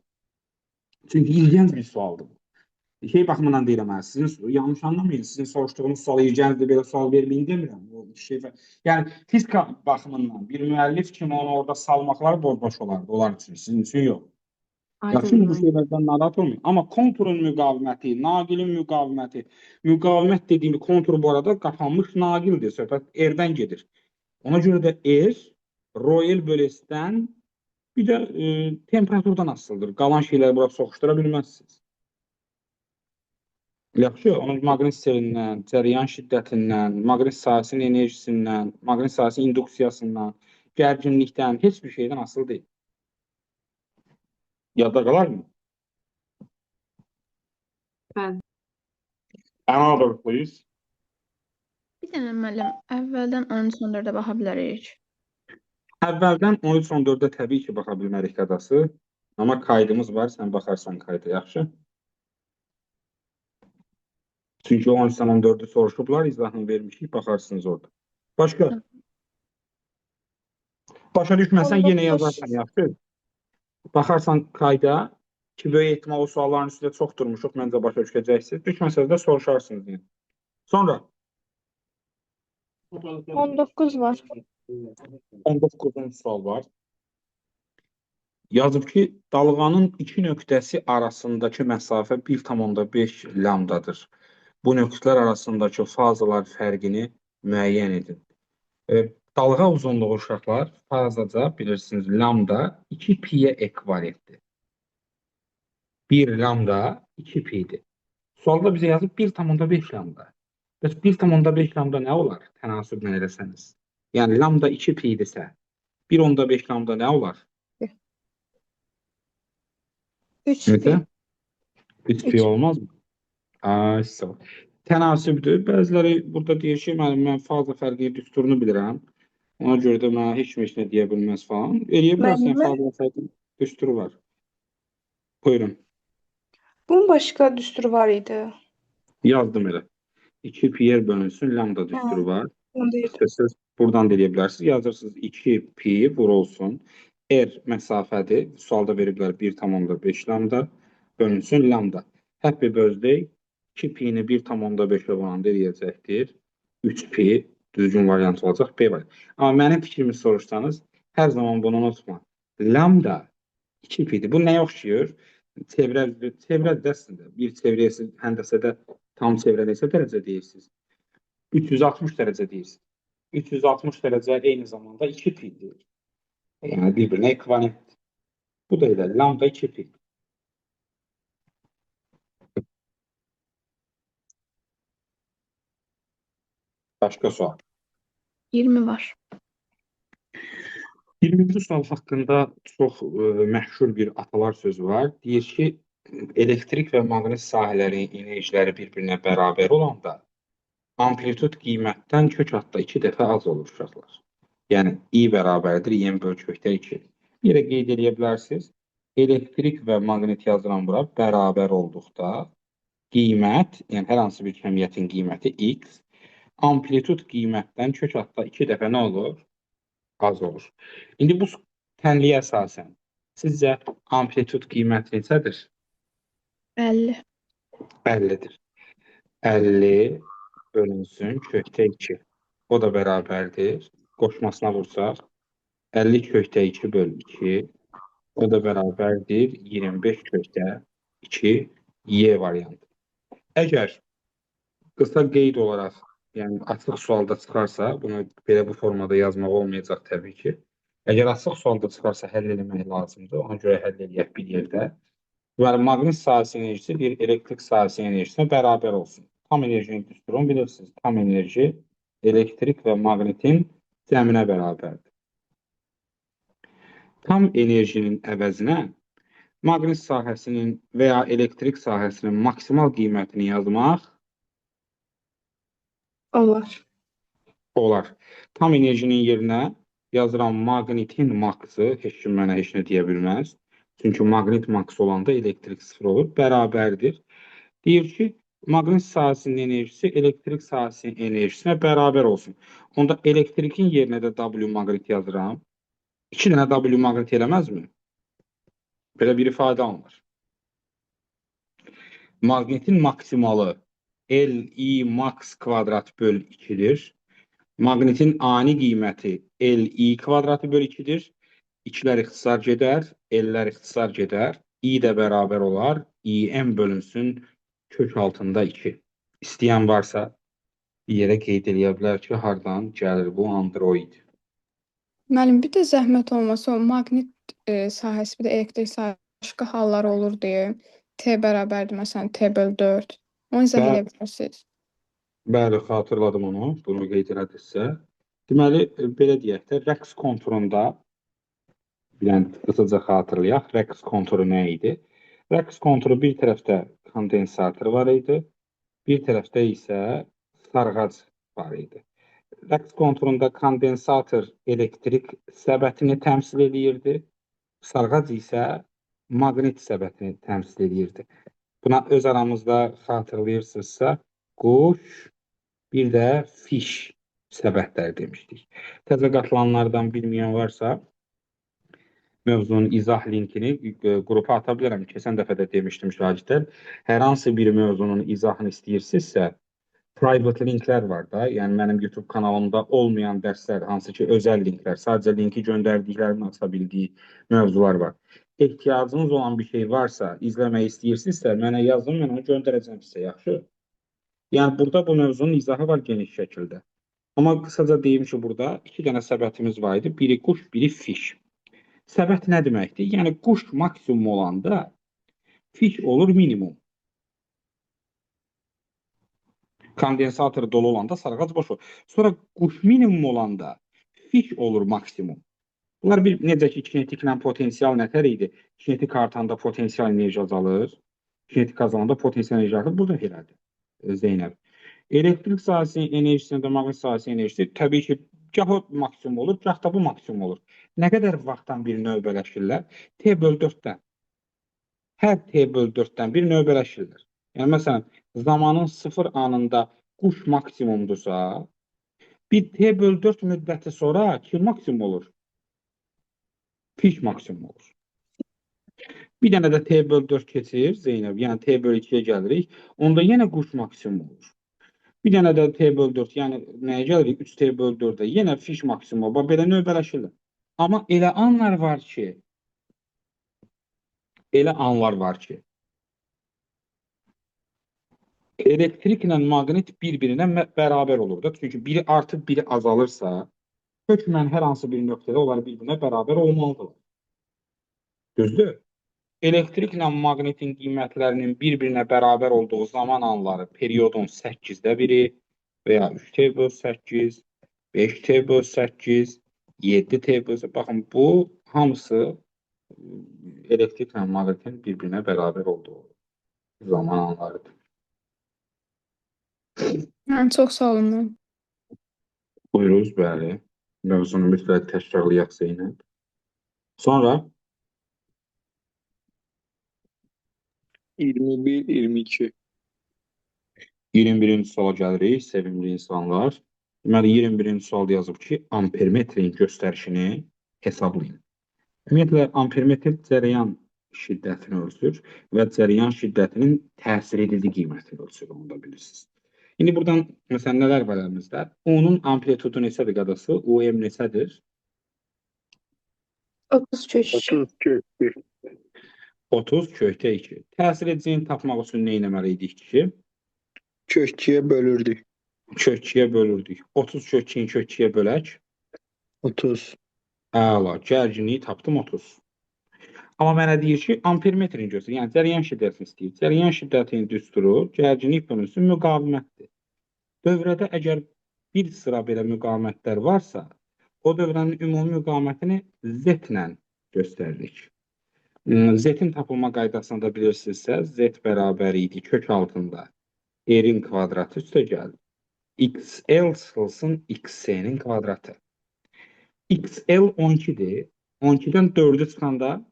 Çünki ilgənc bir sualdır bu. Şey baxımından deyirəm, sizin yanlış anlamayın, sizin soruşduğunuz sual ilgəncdir, belə sual verməyin demirəm. Yəni fizika baxımından bir müəllif kimi onu orada salmaqları bozbaş olardı, onlar üçün, sizin üçün yox. Yaxşı bu şeylərdən narahat olmayın. Amma konturun müqaviməti, naqilin müqaviməti, müqavimət dediyim kontur bu arada qapanmış naqildir, söhbət erdən gedir. Ona görə də Rho bölü S-dən bir də temperaturdan asılıdır. Qalan şeyləri bura soxuşdura bilməzsiniz. Yaxşı, onun maqnit selindən, cəryan şiddətindən, maqnit sahəsinin enerjisindən, maqnit sahəsinin induksiyasından, gərginlikdən, heç bir şeydən asılı deyil. Yadda qalar mı? Bəli. Another, please. Bir dənə müəllim, əvvəldən 13-14-ə baxa bilərik. Əvvəldən 13-14-də təbii ki, baxa bilmərik qadası. Amma kaydımız var, sən baxarsan kayda, yaxşı? Çünki 13-14-ü soruşublar, izahını vermişik, baxarsınız orada. Başqa? Başa düşməsən, yenə yazarsan, yaxşı? Baxarsan kayda ki, böyük ehtimal o sualların üstündə çox durmuşuq, məncə başa düşəcəksiniz. Düşməsəz də soruşarsınız. Yəni. Sonra? 19 var. 19-cu sual var. Yazıb ki, dalğanın iki nöqtəsi arasındakı məsafə 1,5 lambdadır. Bu nöqtələr arasındakı fazalar fərqini müəyyən edin. Dalğa uzunluğu uşaqlar fazaca bilirsiniz lambda 2 piyə ekvivalentdir. 1 lambda 2 pidir. Sualda bizə yazıb 1,5 lambda. Bəs 1,5 lambda nə olar? Tənasüblə eləsəniz. Yəni lambda 2 pidirsə 1,5 lambda nə olar? 3 Necə? pi. 3 pi olmaz mı? Ay, sağ ol. Tənasübdür. Bəziləri burada deyir ki, mən faza fərqi düsturunu bilirəm. Ona görə də mən heç nə deyə bilməz falan. Eləyə bilərsən, faza fərqi düsturu var. Buyurun. Bunun başqa düsturu var idi. Yazdım elə. 2 pi bölünsün, lambda düsturu var. Onu deyirdim. İstəsəz buradan da eləyə bilərsiniz. Yazırsınız 2 pi vurulsun. R məsafədir. Sualda veriblər 1,5 lambda. bölünsün lambda. Happy birthday 2pi-ni 1,5-ə vuranda eləyəcəkdir. 3pi düzgün variant olacaq. B variant. Amma mənim fikrimi soruşsanız, hər zaman bunu unutma. Lambda 2pidir. Bu nəyə oxşuyur? Çevrədir əslində. Bir çevrəyə həndəsədə tam çevrə neçə dərəcə deyirsiniz? 360 dərəcə deyirsiniz. 360 dərəcə eyni zamanda 2pidir. Yəni bir-birinə ekvivalentdir. Bu da elə lambda 2pi. Başqa sual. 20 var. 20-ci sual haqqında çox məşhur bir atalar sözü var. Deyir ki, elektrik və maqnit sahələrinin enerjiləri bir-birinə bərabər olanda amplitud qiymətdən kök altda 2 dəfə az olur uşaqlar. Yəni, I bərabərdir, I bölçəkdə 2. Yerə qeyd edə bilərsiniz. Elektrik və maqnit yazılan bura bərabər olduqda qiymət, yəni hər hansı bir kəmiyyətin qiyməti X, amplitud qiymətdən kök altda 2 dəfə nə olur? Az olur. İndi bu tənliyə əsasən sizcə amplitud qiyməti neçədir? 50. 50-dir. 50 bölünsün kökdə 2. O da bərabərdir. Qoşmasına vursaq 50 kökdə 2 bölü 2. O da bərabərdir 25 kökdə 2 Y variantı. Əgər qısa qeyd olaraq, yəni açıq sualda çıxarsa, bunu belə bu formada yazmaq olmayacaq təbii ki. Əgər açıq sualda çıxarsa həll etmək lazımdır. Ona görə həll edək bir yerdə. Yəni maqnit sahəsi enerjisi bir elektrik sahəsi enerjisinə bərabər olsun. Tam enerjinin düsturunu bilirsiniz. Tam enerji elektrik və maqnitin cəminə bərabərdir. Tam enerjinin əvəzinə maqnit sahəsinin və ya elektrik sahəsinin maksimal qiymətini yazmaq olar. Tam enerjinin yerinə yazıram maqnitin maksı, heç kim mənə heç nə deyə bilməz. Çünki maqnit maksı olanda elektrik sıfır olur, bərabərdir. Deyir ki, maqnit sahəsinin enerjisi elektrik sahəsinin enerjisinə bərabər olsun. Onda elektrikin yerinə də W maqnit yazıram. 2 dənə W maqnit eləməzmi? Belə bir ifadə alınır. Maqnitin maksimalı Li max kvadrat bölü 2-dir. Maqnitin ani qiyməti Li kvadratı bölü 2-dir. 2-lər ixtisar gedər, L'lər ixtisar gedər. I də bərabər olar. İm bölünsün kök altında 2. İstəyən varsa bir yerə qeyd eləyə bilər ki, hardan gəlir bu Android. Müəllim, bir də zəhmət olmasa o maqnit sahəsi, bir də elektrik sahəsi başqa hallar olur deyə T bərabərdir, məsələn, T bölü 4. Onu izah edə bilərsiniz. Bəli, xatırladım onu. Bunu qeyd elədirsə. Deməli, belə deyək də, rəqs konturunda qısaca xatırlayaq. Rəqs konturu nə idi? Rəqs konturu bir tərəfdə kondensator var idi, bir tərəfdə isə sarğac var idi. Rəqs konturunda kondensator elektrik səbətini təmsil edirdi, sarğac isə maqnit səbətini təmsil edirdi. Buna öz aramızda xatırlayırsınızsa, quş, bir də fiş səbətlər demişdik. Təzə qatılanlardan bilməyən varsa, mövzunun izah linkini qrupa ata bilərəm. Keçən dəfə də demişdim şagirdlər. Hər hansı bir mövzunun izahını istəyirsinizsə, private linklər var da. Yəni mənim YouTube kanalımda olmayan dərslər, hansı ki özəl linklər, sadəcə linki göndərdiklərini aça bildiyi mövzular var. Ehtiyacınız olan bir şey varsa, izləmək istəyirsinizsə, mənə yazın, mən onu göndərəcəm sizə, yaxşı? Yəni burada bu mövzunun izahı var geniş şəkildə. Amma qısaca deyim ki, burada 2 dənə səbətimiz var idi. Biri quş, biri fiş. Səbət nə deməkdir? Yəni, quş maksimum olanda fiş olur minimum. Kondensator dolu olanda sarğac boş olur. Sonra quş minimum olanda fiş olur maksimum. Bunlar necə ki, kinetiklə potensial nətər idi? Kinetik artanda potensial enerji azalır. Kinetik azalanda potensial enerji artır. Bu da elədir, Zeynəb. Elektrik sahəsinin enerjisində də maqnit sahəsinin enerjisi təbii ki, gah o maksimum olur, gah da bu maksimum olur. Nə qədər vaxtdan bir növbələşirlər? T bölü 4-dən. Hər T bölü 4-dən bir növbələşirlər. Yəni, məsələn, zamanın 0 anında quş maksimumdursa, bir T bölü 4 müddəti sonra kim maksimum olur? Fiş maksimum olur. Bir dənə də T bölü 4 keçir Zeynəb. Yəni T bölü 2-yə gəlirik. Onda yenə quş maksimum olur. Bir dənə də T bölü 4, yəni nəyə gəlirik? 3T bölü 4-ə. Yenə fiş maksimum. Bax, belə növbələşirlər. Amma elə anlar var ki, elektriklə maqnit bir-birinə bərabər olur da. Çünki biri artıb, biri azalırsa, hökmən hər hansı bir nöqtədə onlar bir-birinə bərabər olmalıdırlar. Düzdür? Elektriklə maqnitin qiymətlərinin bir-birinə bərabər olduğu zaman anları periyodun 8-də biri və ya 3T bölü 8, 5T bölü 8, 7T bölü 8. Baxın, bu hamısı elektriklə maqnitin bir-birinə bərabər olduğu zaman anlarıdır. Yəni çox sağ olun müəllim. Buyuruz, bəli. Mövzunu mütləq təkrarlayaq Zeynəb. Sonra 21, 22. 21-ci suala gəlirik, sevimli insanlar. Deməli, 21-ci sualda yazıb ki, ampermetrin göstərişini hesablayın. Ümumiyyətlə, ampermetr cərəyan şiddətini ölçür və cərəyan şiddətinin təsir edici qiymətini ölçür, onu da bilirsiniz. İndi buradan, məsələn, nələr var əlimizdə? Onun amplitudu neçədir qadası? OM neçədir? 30 kök 2. 30 kök 1. 30 kökdə 2. Təsir edicini tapmaq üçün nə etməliydik ki? Kök 2-yə bölürdük. Kök 2-yə bölürdük. 30 kök 2-ni kök 2-yə bölək. 30. Əla, gərginliyi tapdım 30. Amma mənə deyir ki, ampermetrin göstərir. Yəni, cərəyan şiddətini istəyir. Cərəyan şiddətini düsturu, gərginlik bölünsün, müqavimətdir. Dövrədə əgər bir sıra belə müqavimətlər varsa, o dövrənin ümumi müqavimətini Z-lə göstəririk. Z-in tapılma qaydasını da bilirsinizsə, Z bərabər idi kök altında R-in kvadratı üstə gəldi. XL çıxılsın XC-nin kvadratı. XL 12-dir. 12-dən 4-ü çıxanda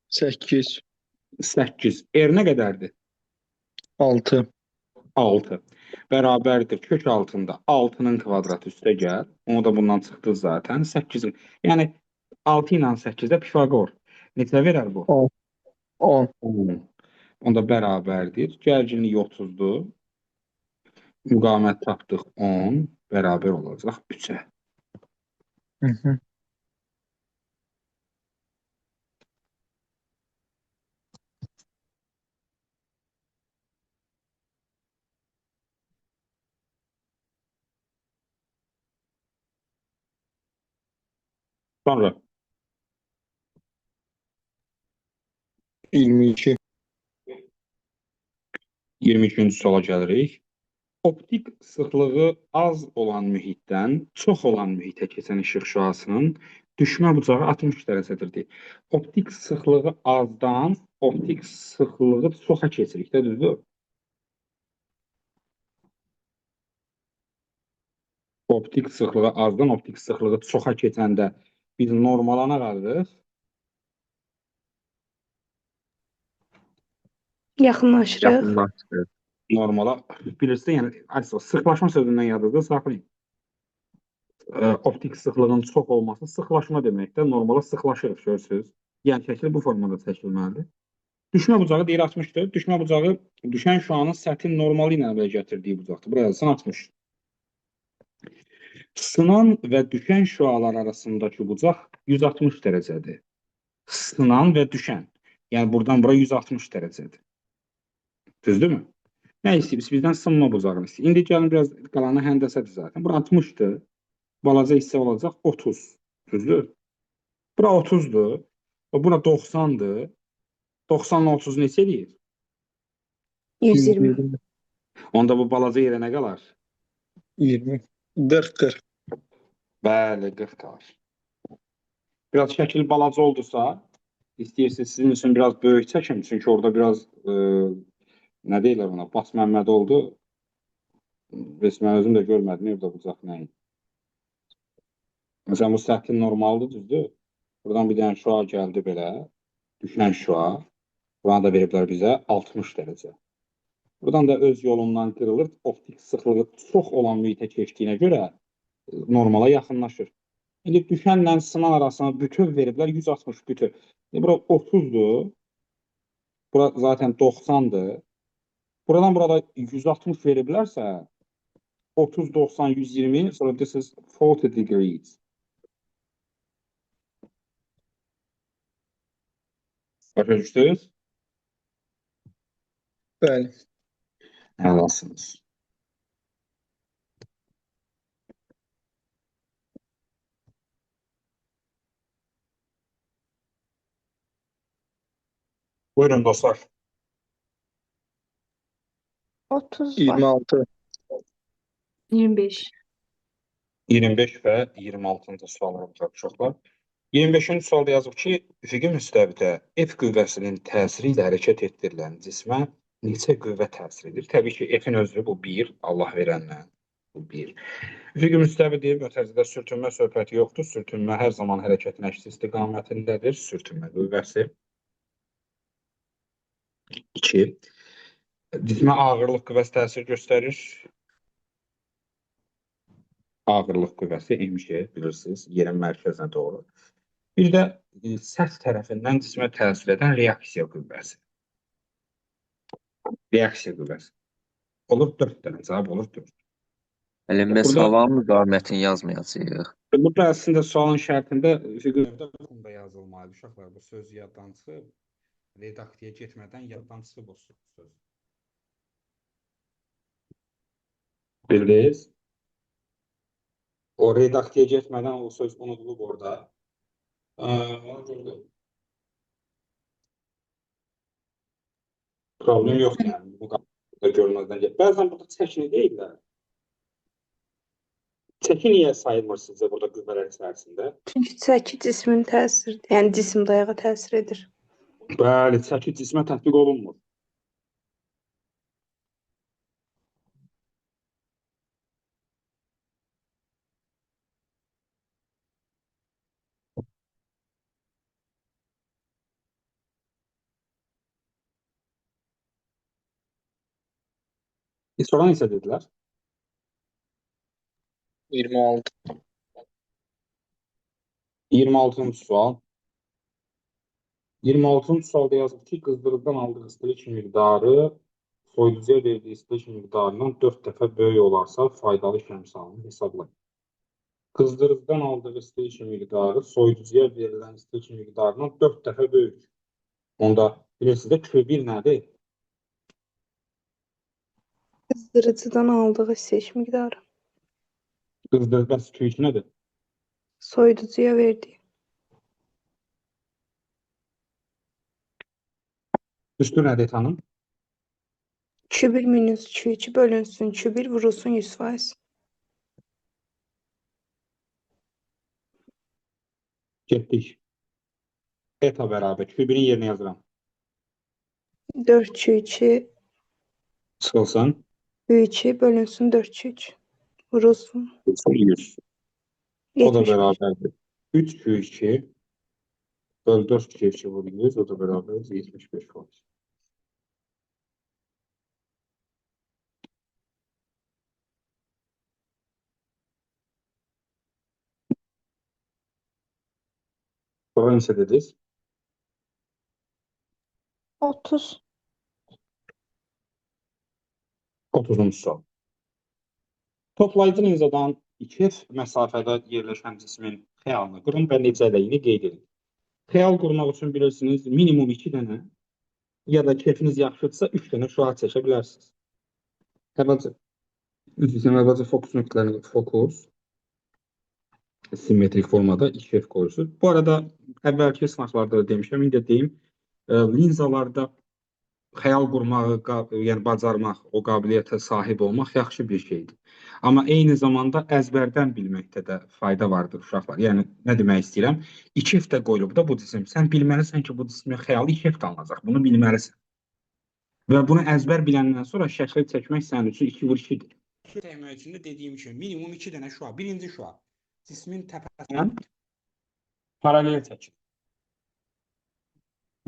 8. 8. R nə qədərdir? 6. 6. Bərabərdir kök altında 6-nın kvadratı üstə gəl. Onu da bundan çıxdı zaten. 8. Yəni 6 ilə 8-də Pifaqor. Neçə verər bu? 10. 10. 10. Onda bərabərdir. Gərginlik 30-dur. Müqavimət tapdıq 10. Bərabər olacaq 3-ə. Sonra 22. 22-ci suala gəlirik. Optik sıxlığı az olan mühitdən çox olan mühitə keçən işıq şüasının düşmə bucağı 60 dərəcədir. Optik sıxlığı azdan optik sıxlığı çoxa keçirik də, düzdür? Optik sıxlığı azdan optik sıxlığı çoxa keçəndə biz normalana qalırıq. Yaxınlaşırıq. Yaxınlaşdırır. Normala bilirsiniz, yəni sıxlaşma sözündən yadınızda saxlayın. Optik sıxlığın çox olması sıxlaşma deməkdir. Normala sıxlaşırıq, görürsünüz. Yəni şəkil bu formada çəkilməlidir. Düşmə bucağı deyir 60-dır. Düşmə bucağı düşən şüanın səthin normalı ilə əmələ gətirdiyi bucaqdır. Buraya yazsan 60. Sınan və düşən şüalar arasındakı bucaq 160 dərəcədir. Sınan və düşən. Yəni buradan bura 160 dərəcədir. Düzdürmü? Nə istəyib? Bizdən sınma buzağını istəyib. İndi gəlin biraz qalanı həndəsədir zaten. Bura 60'dır. Balaca hissə olacaq 30. Düzdür? Bura 30'dur. Bura 90'dır. 90'la 30 neçə eləyir? 120. Onda bu balaca yerə nə qalar? 20. 40. Bəli, 40 qalar. Biraz şəkil balaca oldusa, istəyirsiniz sizin üçün biraz böyük çəkim. Çünki orada biraz nə deyirlər ona? Bas Məmməd oldu. Mən özüm də görmədim evdə bucaq nəyin. Məsələn, bu səthin normaldır, düzdür? Buradan bir dənə şüa gəldi belə. Düşən şüa. Buranı da veriblər bizə 60 dərəcə. Buradan da öz yolundan qırılır. Optik sıxlığı çox olan mühitə keçdiyinə görə normala yaxınlaşır. İndi düşənlə sınan arasına bütöv veriblər 160 bütöv. Bura 30'dur. Bura zaten 90'dır. Buradan burada 160 veriblərsə 30, 90, 120, sonra this is 40 degrees. Başa düşdünüz? Bəli. Əlasınız. Buyurun dostlar. 30 var. 26. 25. 25 və 26-cı sual olacaq uşaqlar. 25-ci sualda yazıb ki, üfüqi müstəvidə F qüvvəsinin təsiri ilə hərəkət etdirilən cismə neçə qüvvə təsir edir? Təbii ki, F-in özü bu 1, Allah verəndən bu 1. Üfüqi müstəvidə mötərizədə sürtünmə söhbəti yoxdur. Sürtünmə hər zaman hərəkətin əksi istiqamətindədir. Sürtünmə qüvvəsi. 2. Cismə ağırlıq qüvvəsi təsir göstərir. Ağırlıq qüvvəsi mg bilirsiniz, yerin mərkəzinə doğru. Bir də səs tərəfindən cismə təsir edən reaksiya qüvvəsi. Reaksiya qüvvəsi. Olur 4 dənə, cavab olur 4. Müəllim, biz Burada- hava müqavimətini yazmayacağıq. Burada əslində sualın şərtində fiqurda da yazılmalıdır. Uşaqlar bu söz yaddan çıxıb, redaksiyaya getmədən yaddan çıxıb o söz. Bildiniz? O redaksiyaya getmədən o söz unudulub orada. Onu gördüm. Problem yox yəni. Bu da görməzdən gəl. Bəzən burada çəkini deyirlər. Çəki niyə sayılmır sizcə burada qüvvələr içərisində? Çünki çəki cismin təsiridir. Yəni cisim dayağa təsir edir. Bəli, çəki cismə tətbiq olunmur. Sonra necə dedilər? 26. 26-cı sual. 26-cı sualda yazıb ki, qızdırıcıdan aldığı istilik miqdarı soyuducuya verdiyi istilik miqdarından 4 dəfə böyük olarsa faydalı iş əmsalını hesablayın. Qızdırıcıdan aldığı istilik miqdarı soyuducuya verilən istilik miqdarından 4 dəfə böyük. Onda bilirsiniz də Q1 nədir? Qızdırıcıdan aldığı istilik miqdarı. Qızdırıcı bəs Q2 nədir? Soyuducuya verdiyi. Üstü nədir tanım? Q1 minus Q2 bölünsün Q1 vurulsun 100%. Getdik. Eta bərabər. Q1-in yerinə yazıram. 4 Q2 Çıxılsın. Q2 bölünsün 4 Q3. Vurulsun 100. O da 70. bərabərdir. 3 Q2 böl 4 Q2 vur 100. O da bərabər 75 olur. Sonra neçə dediniz? 30. 30-cu sual. Toplayıcı linzadan 2F məsafədə yerləşən cismin xəyalını qurun və necəliyini qeyd edin. Xəyal qurmaq üçün bilirsiniz, minimum 2 dənə ya da keyfiniz yaxşıdırsa 3 dənə şüa çəkə bilərsiniz. Əvvəlcə fokus nöqtələrini fokus simmetrik formada 2F qoyursunuz. Bu arada əvvəlki sınaqlarda da demişəm, indi də deyim, linzalarda xəyal qurmağı, yəni bacarmaq, o qabiliyyətə sahib olmaq yaxşı bir şeydir. Amma eyni zamanda əzbərdən bilməkdə də fayda vardır uşaqlar. Yəni nə demək istəyirəm? 2F də qoyulub da bu cisim. Sən bilməlisən ki, bu cismin xəyalı 2F alınacaq. Bunu bilməlisən. Və bunu əzbər biləndən sonra şəkli çəkmək sənin üçün 2 vur 2-dir. Çəkmək üçün də dediyim kimi minimum 2 dənə şua. Birinci şua cismin təpəsindən paralel çəkir.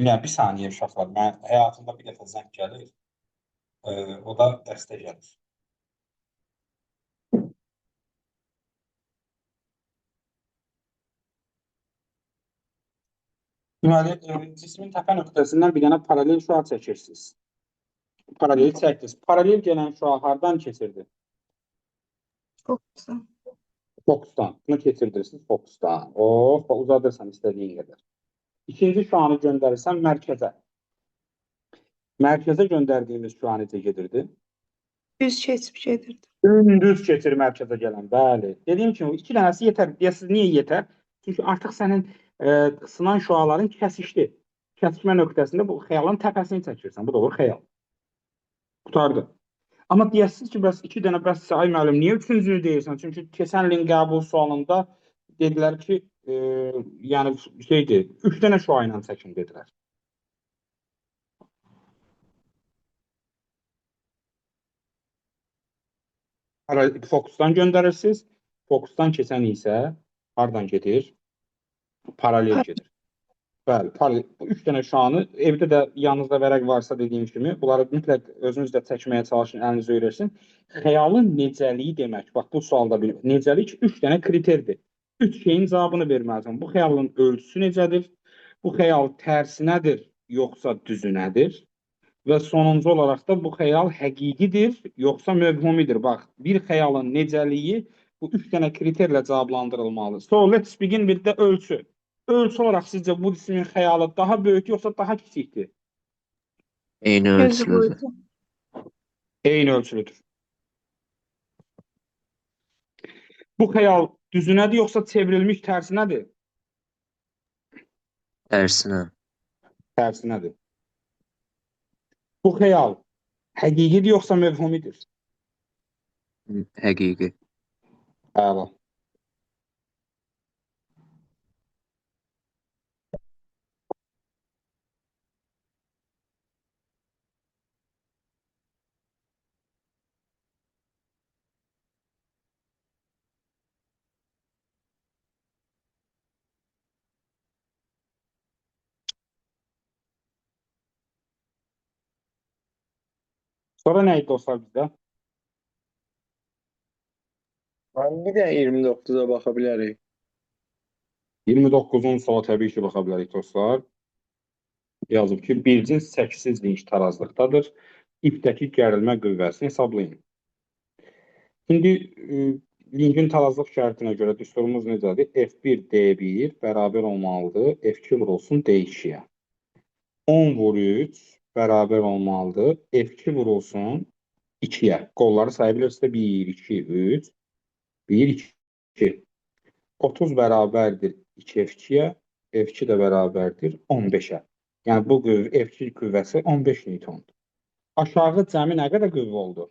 Bir saniyə uşaqlar. Mən həyatımda bir dəfə zəng gəlir. O da dəstək gəlir. Deməli, cismin təpə nöqtəsindən bir dənə paralel şüa çəkirsiniz. Paralel çəkdiniz. Paralel gələn şüa hardan keçirdi? Fokusdan. Fokusdan. Bunu keçirdirsiniz fokusdan. Uzadırsan istədiyin qədər. İkinci şüanı göndərirsən mərkəzə. Mərkəzə göndərdiyimiz şüa necə gedirdi? Düz keçib gedirdi. Dümdüz keçir mərkəzə gələn. Bəli. Dediyim kimi iki dənəsi yetər. Deyəsiniz niyə yetər? Çünki artıq sənin sınan şüaların kəsişdi. Kəsişmə nöqtəsində bu xəyalın təpəsini çəkirsən. Bu da olur xəyal. Qurtardı. Amma deyəsiniz ki, bəs iki dənə bəs ay müəllim, niyə üçüncünü deyirsən? Çünki keçən ilin qəbul sualında dedilər ki, yəni şeydir, üç dənə şüa ilə çəkin dedilər. Fokusdan göndərirsiniz. Fokusdan keçən isə hardan gedir? Paralel gedir. Bəli, bu üç dənə şüanı evdə də yanınızda vərəq varsa dediyim kimi, bunları mütləq özünüz də çəkməyə çalışın, əlinizi öyrəşsin. Xəyalın necəliyi demək, bax bu sualda bir necəlik üç dənə kriterdir. Üç şeyin cavabını verməlisən. Bu xəyalın ölçüsü necədir? Bu xəyal tərsinədir, yoxsa düzünədir? Və sonuncu olaraq da bu xəyal həqiqidir, yoxsa mövhumidir? Bax, bir xəyalın necəliyi bu üç dənə kriterlə cavablandırılmalıdır. So, let's begin with the ölçü. Ölçü olaraq sizcə bu cismin xəyalı daha böyük yoxsa daha kiçikdir? Eyni Gözü ölçülüdür. boyutu. Eyni ölçülüdür. Bu xəyal düzünədir yoxsa çevrilmiş tərsinədir? Tərsinə. Tərsinədir. Bu xəyal həqiqidir yoxsa mövhumidir? Həqiqi. Əla. Sonra nə idi dostlar bizdə? Bir də 29-a baxa bilərik. 29-un suala təbii ki, baxa bilərik dostlar. Yazıb ki, bir cins çəkisiz linç tarazlıqdadır. İpdəki gərilmə qüvvəsini hesablayın. İndi linkin tarazlıq şərtinə görə düsturumuz necədir? F1 D1 bərabər olmalıdır. F2 vurulsun D2-yə. 10 vur 3 bərabər olmalıdır. F2 vurulsun 2-yə. Qolları saya bilirsiniz. 1, 2, 3, 1, 2. 30 bərabərdir 2F2-yə. F2 də bərabərdir 15-ə. Yəni bu F2 qüvvəsi 15 newtondur. Aşağı cəmi nə qədər qüvvə oldu?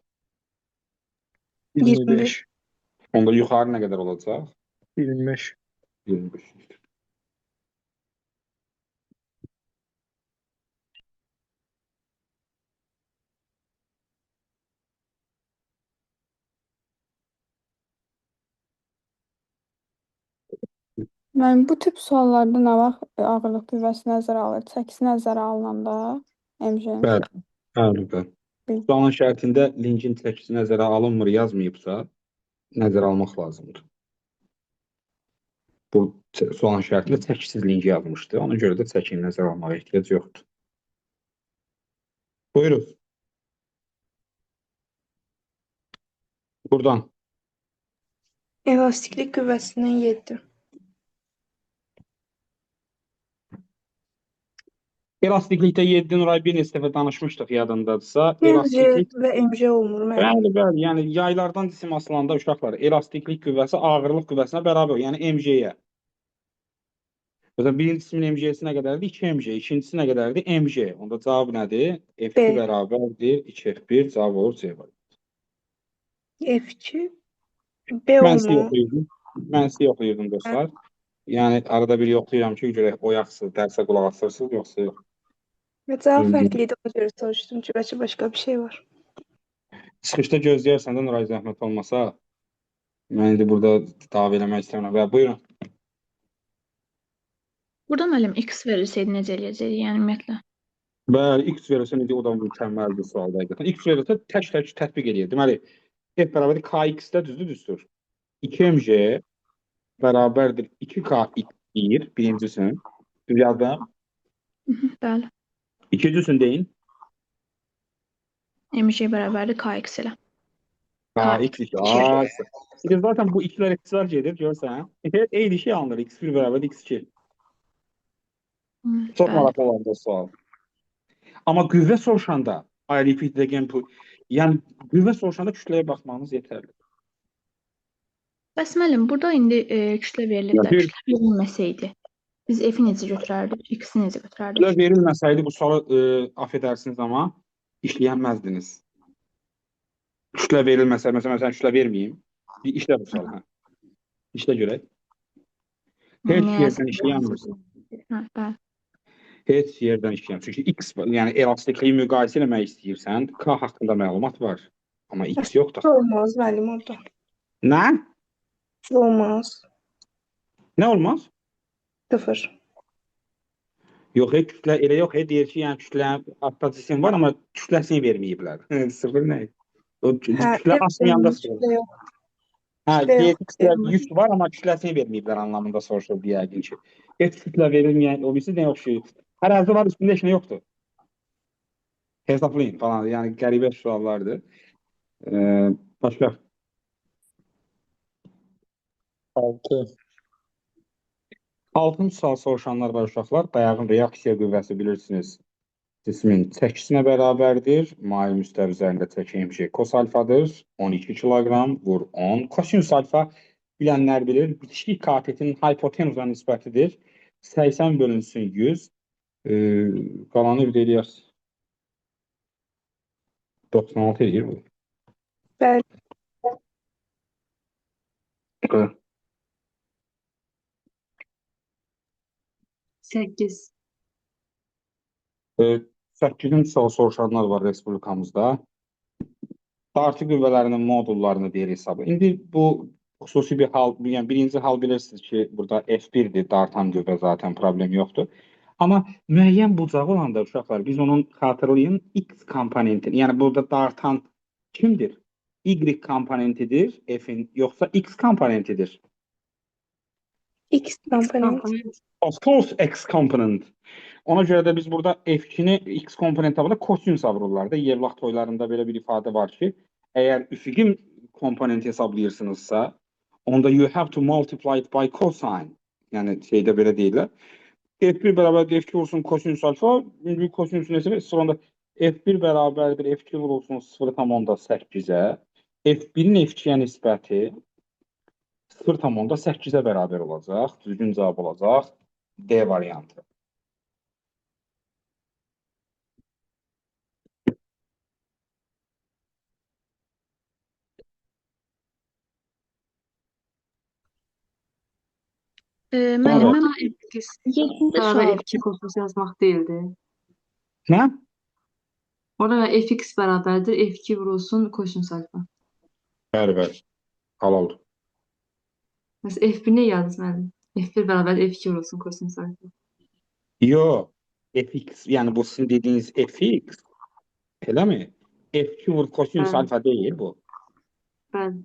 25. Onda yuxarı nə qədər olacaq? 25. 25. Mən bu tip suallarda nə vaxt ağırlıq qüvvəsi nəzərə alır, çəkisi nəzərə alınanda MJ-nin Bəli. Bəli. Sualın şərtində linkin çəkisi nəzərə alınmır yazmayıbsa, nəzərə almaq lazımdır. Bu sualın şərtində çəkisiz link yazmışdı. Ona görə də çəkini nəzərə almağa ehtiyac yoxdur. Buyurun. Buradan. Elastiklik qüvvəsindən 7. Elastiklikdə 7 Nuray bir neçə dəfə danışmışdıq yadındadırsa. MJ Elastiklik və MJ olmur müəllim. bəli, yəni yaylardan cisim asılanda uşaqlar elastiklik qüvvəsi ağırlıq qüvvəsinə bərabər, yəni MJ-yə. Məsələn, birinci cisimin MJ-si nə qədərdir? 2 MJ. İkincisi nə qədərdir? MJ. Onda cavab nədir? F2 B. bərabərdir 2F1. Cavab olur C var. F2 B Mən sizi olmur. yoxlayırdım. Mən sizi yoxlayırdım dostlar. Yəni arada bir yoxlayıram ki, görək oyaqsınız, dərsə qulaq asırsınız, yoxsa yox. Və cavab Hı-hı. fərqli idi, ona görə soruşdum ki, bəlkə başqa bir şey var. Çıxışda gözləyərsən də Nuray zəhmət olmasa. Mən indi burada davam eləmək istəmirəm. Və buyurun. Burada müəllim X verilsəydi necə eləyəcəyik? Yəni ümumiyyətlə. Bəli, X verirsə indi o da mükəmməl bir sualdır həqiqətən. X verirsə tək-tək tətbiq edir. Deməli, F bərabərdir KX-də düzdür. 2MJ bərabərdir 2KX1 birincisi. Düz yazdım. Bəli. İkincisini deyin. MC bərabərdir KX ilə. X2. Şimdi zaten bu x'ler x'ler gelir görsən. Eyni şey alınır. X1 beraber X2. Çok Bəli. maraqlı olan da sual. Ama qüvvə soruşanda ILP bu yani qüvvə soruşanda kütləyə baxmamız yeterli. Bəs müəllim, burada indi kütlə verilib Ya də, bir- kütlə verilməsəydi, biz F-i necə götürərdik, X-i necə götürərdik? Kütlə verilməsəydi bu sualı affedersiniz ama işləyənməzdiniz. Kütlə verilməsə, mesela kütlə vermeyeyim. Bir işlə bu sual. Hə. İşlə görək. Heç Nəyəsə- yerdən işləyənmirsən. Hə, bəli. Heç yerdən işləyən. Çünki X, yəni elastikliyi müqayisə eləmək istəyirsən, K haqqında məlumat var. Amma X yoxdur. Olmaz müəllim orada. Nə? Olmaz. Nə olmaz? 0. Yox, kütlə elə yox, deyir ki, yəni kütlə hatta cisim var, amma kütləsini verməyiblər. Sıfır nə? O kütlə asmayanda sıfır. Kütlə yox. Hə, kütlə deyir yox. kütlə yük var, amma kütləsini verməyiblər anlamında soruşur yəqin ki. Heç kütlə verilməyən, o birisi nə oxşuyur? Ərazi var, üstündə heç nə yoxdur. Hesablayın falan, yəni qəribə suallardır. Başqa? 6. 6-cı sual soruşanlar var uşaqlar. Dayağın reaksiya qüvvəsi bilirsiniz. Cismin çəkisinə bərabərdir. Maye müstəvi üzərində çəki mc cos alfadır. 12 kiloqram vur 10. Kosinus alfa bilənlər bilir. Bitişik katetin hipotenuza nisbətidir. 80 bölünsün 100. Qalanı bir eləyər. 96 eləyir bu. Bəli. Qı. 8. 8-ci sual soruşanlar var respublikamızda. Dartı qüvvələrinin modullarını deyir hesabı. İndi bu xüsusi bir hal, yəni birinci hal bilirsiniz ki, burada F1'dir, dartan qüvvə zaten problem yoxdur. Amma müəyyən bucağı olanda uşaqlar, biz onun xatırlayın X komponentini, yəni burada dartan kimdir? Y komponentidir F'in, yoxsa X komponentidir? X komponent. Of course X komponent. Ona görə də biz burada F2-ni X komponent tapıda kosinus vururlar da. Yevlax toylarında belə bir ifadə var ki, əgər üfüqi komponent hesablayırsınızsa, onda you have to multiply it by cosine. Yəni şeydə belə deyirlər. F1 bərabərdir F2 vurulsun kosinus alfa. İndi kosinus nəsə sonra F1 bərabərdir F2 vurulsun 0,8-ə. F1-in F2-yə nisbəti 0,8-ə bərabər olacaq. Düzgün cavab olacaq. D variantı. Müəllim, mən X 7-ci bərabər sual. F2 kosinus yazmaq deyildi. Nə? Orada Fx bərabərdir F2 vurulsun kosinus alfa. Bəli, bəli. Halal. Məsələn, F1-ni yazdınız müəllim. F1 bərabər F2 vurulsun kosinus alfa. Yo, fx, yəni bu sizin dediyiniz fx, eləmi? F2 vur kosinus Hə. alfa deyil bu. Bəli.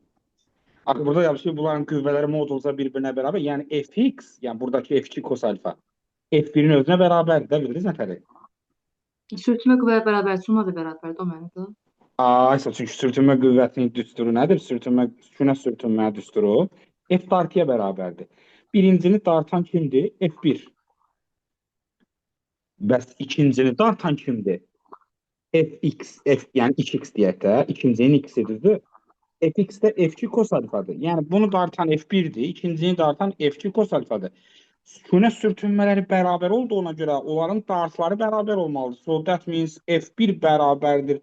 Axı burada yazılır bunların qüvvələri modulca bir-birinə bərabər. Yəni fx, yəni buradakı f2 cos alfa f1-in özünə bərabərdir də, bildiniz nətədir? Sürtünmə qüvvəyə bərabər, summa da bərabərdir o mənada. Aysa, çünki sürtünmə qüvvəsinin düsturu nədir? Sürtünmə sürtünmə düsturu f dartıya bərabərdir. Birincini dartan kimdir? F1. Bəs ikincini dartan kimdir? Fx, yəni 2x deyək də, ikincinin x-idir. Fx də f2 cos alfadır. Yəni bunu dartan f1'dir, ikincini dartan f2 cos alfadır. Sükunət sürtünmələri bərabər olduğuna görə onların dartları bərabər olmalıdır. So that means f1 bərabərdir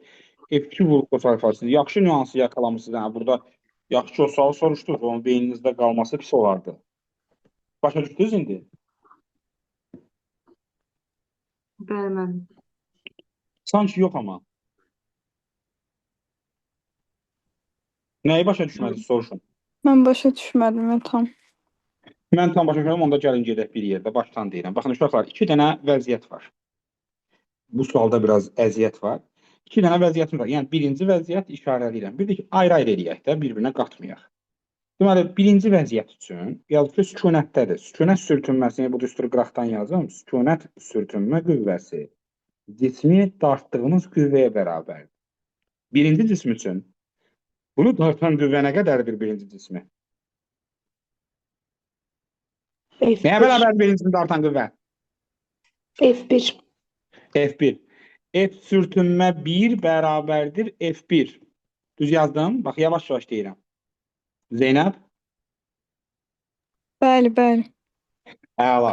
f2 vur cos alfası. Yaxşı nüansı yakalamısınız. Yəni burada yaxşı o sual soruşdunuz, onun beyninizdə qalması pis olardı. Başa düşdünüz indi? Bəli, müəllim. Sanki yox amma. Nəyi başa düşmədiniz soruşun. Mən başa düşmədim tam. Mən tam başa düşmədim, onda gəlin gedək bir yerdə, başdan deyirəm. Baxın uşaqlar, iki dənə vəziyyət var. Bu sualda biraz əziyyət var. İki dənə vəziyyətim var. Yəni birinci vəziyyət işarəliyirəm. Bir də ki, ayrı-ayrı eləyək də, bir-birinə qatmayaq. Deməli, birinci vəziyyət üçün yazıb ki, sükunətdədir. Sükunət sürtünməsini bu düsturu qıraqdan yazıram. Sükunət sürtünmə qüvvəsi cismi dartdığımız qüvvəyə bərabərdir. Birinci cism üçün bunu dartan qüvvə nə qədərdir birinci cismi? Nəyə F1. bərabər birinci dartan qüvvə? F1. F1. F sürtünmə 1 bərabərdir F1. Düz yazdım. Bax, yavaş-yavaş deyirəm. Zeynəb? Bəli, bəli. Əla.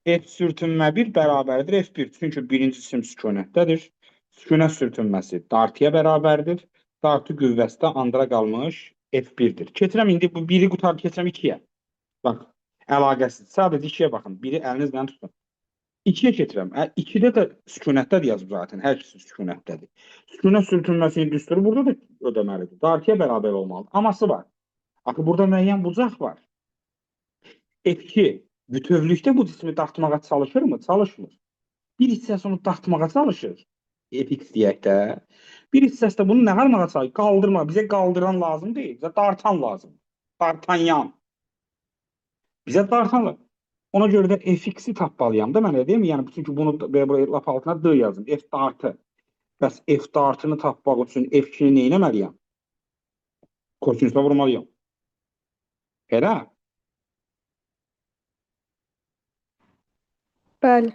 F sürtünmə 1 bərabərdir F1. Çünki birinci cisim sükunətdədir. Sükunət sürtünməsi dartıya bərabərdir. Dartı qüvvəsi də andıra qalmış F1-dir. Keçirəm indi bu 1-i qutarıb keçirəm 2-yə. Bax, əlaqəsiz. Sadəcə 2-yə baxın. 1-i əlinizlə tutun. 2-yə keçirəm. 2-də də sükunətdədir yazıb zaten. Hər ikisi sükunətdədir. Sükunət sürtünməsinin düsturu burada da ödəməlidir. Dartıya bərabər olmalıdır. Aması var. Axı burada müəyyən bucaq var. F2 bütövlükdə bu cismi dartmağa çalışırmı? Çalışmır. Bir hissəsi onu dartmağa çalışır. Fx deyək də. Bir hissəsi də bunu nə qalmağa çalışır? Qaldırma. Bizə qaldıran lazım deyil. Bizə dartan lazım. Dartan yan. Bizə dartan lazım. Ona görə də Fx-i tapmalıyam da mən elə deyim. Yəni, çünki bunu lap altına D yazdım. F dartı. Bəs F dartını tapmaq üçün F2-ni nə etməliyəm? Kosinüsə vurmalıyam. Elə? Bəli.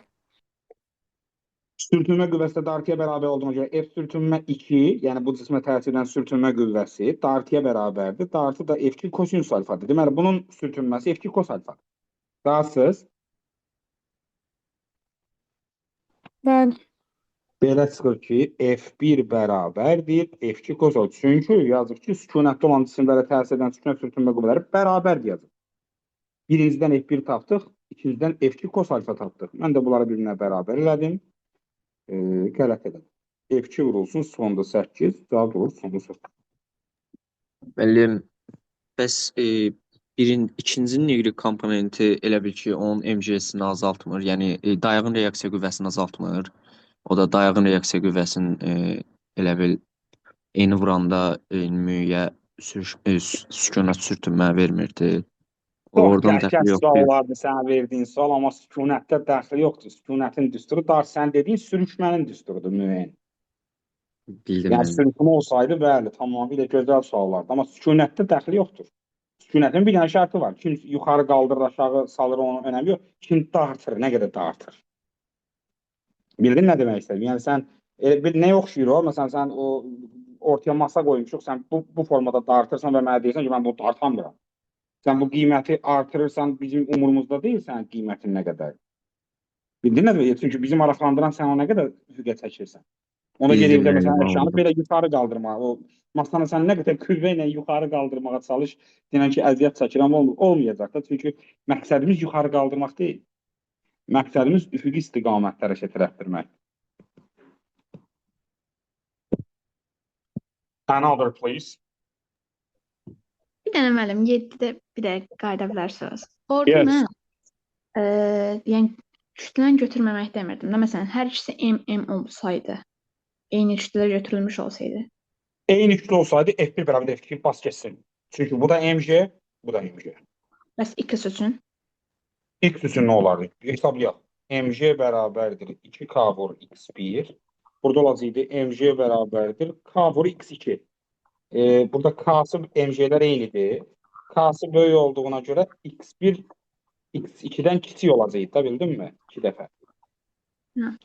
Sürtünmə qüvvəsi də dartıya bərabər olduğuna görə F sürtünmə 2, yəni bu cismə təsir edən sürtünmə qüvvəsi dartıya bərabərdir. Dartı da F2 kosinüs alfadır. Deməli, bunun sürtünməsi F2 kos alfadır. Razısınız? Bəli. Belə çıxır ki, F1 bərabərdir F2 kos alfadır. Çünki yazıb ki, sükunətli olan cisimlərə təsir edən sükunət sürtünmə qüvvələri bərabərdir yazıb. Birincidən F1 tapdıq, ikincidən F2 kos alfa tapdıq. Mən də bunları birbirine bərabər elədim. Qələt edim. F2 vurulsun sonda 8, cavab olur sonda 8. Müəllim, bəs ikinci nüqli komponenti elə bil ki, onun MGS-ini azaltmır. Yəni dayağın reaksiya qüvvəsini azaltmır. O da dayağın reaksiya qüvvəsini elə bil eyni vuranda müyə sükunət sürtünmə vermirdi. Oradan dəxli yoxdur. Suallardır sənə verdiyin sual, amma sükunətdə dəxli yoxdur. Sükunətin düsturu dar, sən dediyin sürüşmənin düsturudur müəyyən. Bildim. Yəni sürüşmə olsaydı, bəli, tamamilə gözəl suallardır. Amma sükunətdə dəxli yoxdur. Sükunətin bir dənə şərti var. Kim yuxarı qaldırır, aşağı salır, onun önəmi yox. Kim dartır, nə qədər dartır. Bildin nə demək istədim? Yəni sən nəyə oxşuyur o? Məsələn, sən o ortaya masa qoymuşuq, sən bu formada dartırsan və mənə deyirsən ki, mən bunu dartamıram. Sən bu qiyməti artırırsan, bizim umurumuzda deyil sənin qiymətin nə qədər. Bildin nə demək? Çünki bizim maraqlandıran sən o nə qədər üfüqə çəkirsən. Ona görə də məsələn əşyanı belə yuxarı qaldırmağa, o masanı sən nə qədər qüvvə ilə yuxarı qaldırmağa çalış, denən ki, əziyyət çəkirəm olmayacaq da. Çünki məqsədimiz yuxarı qaldırmaq deyil. Məqsədimiz üfüqi istiqamətdə hərəkət etdirmək. Another, please. Bir dənə müəllim 7-də bir də qayıda bilərsiniz. Orada Yes. mən yəni kütləni götürməmək demirdim də. Məsələn, hər ikisi MM olsaydı, eyni kütlələr götürülmüş olsaydı. Eyni kütlə olsaydı F1 bərabər F2 bas keçsin. Çünki bu da MG, bu da MG. Bəs X üçün X üçün nə olardı? Hesablayaq. MG bərabərdir 2K vur X1. Burada olacaqdı MG bərabərdir K vur X2. Burada K'sı MG'lər eynidir. K'sı böyük olduğuna görə X1 X2-dən kiçik olacaq da, bildin mi? 2 dəfə.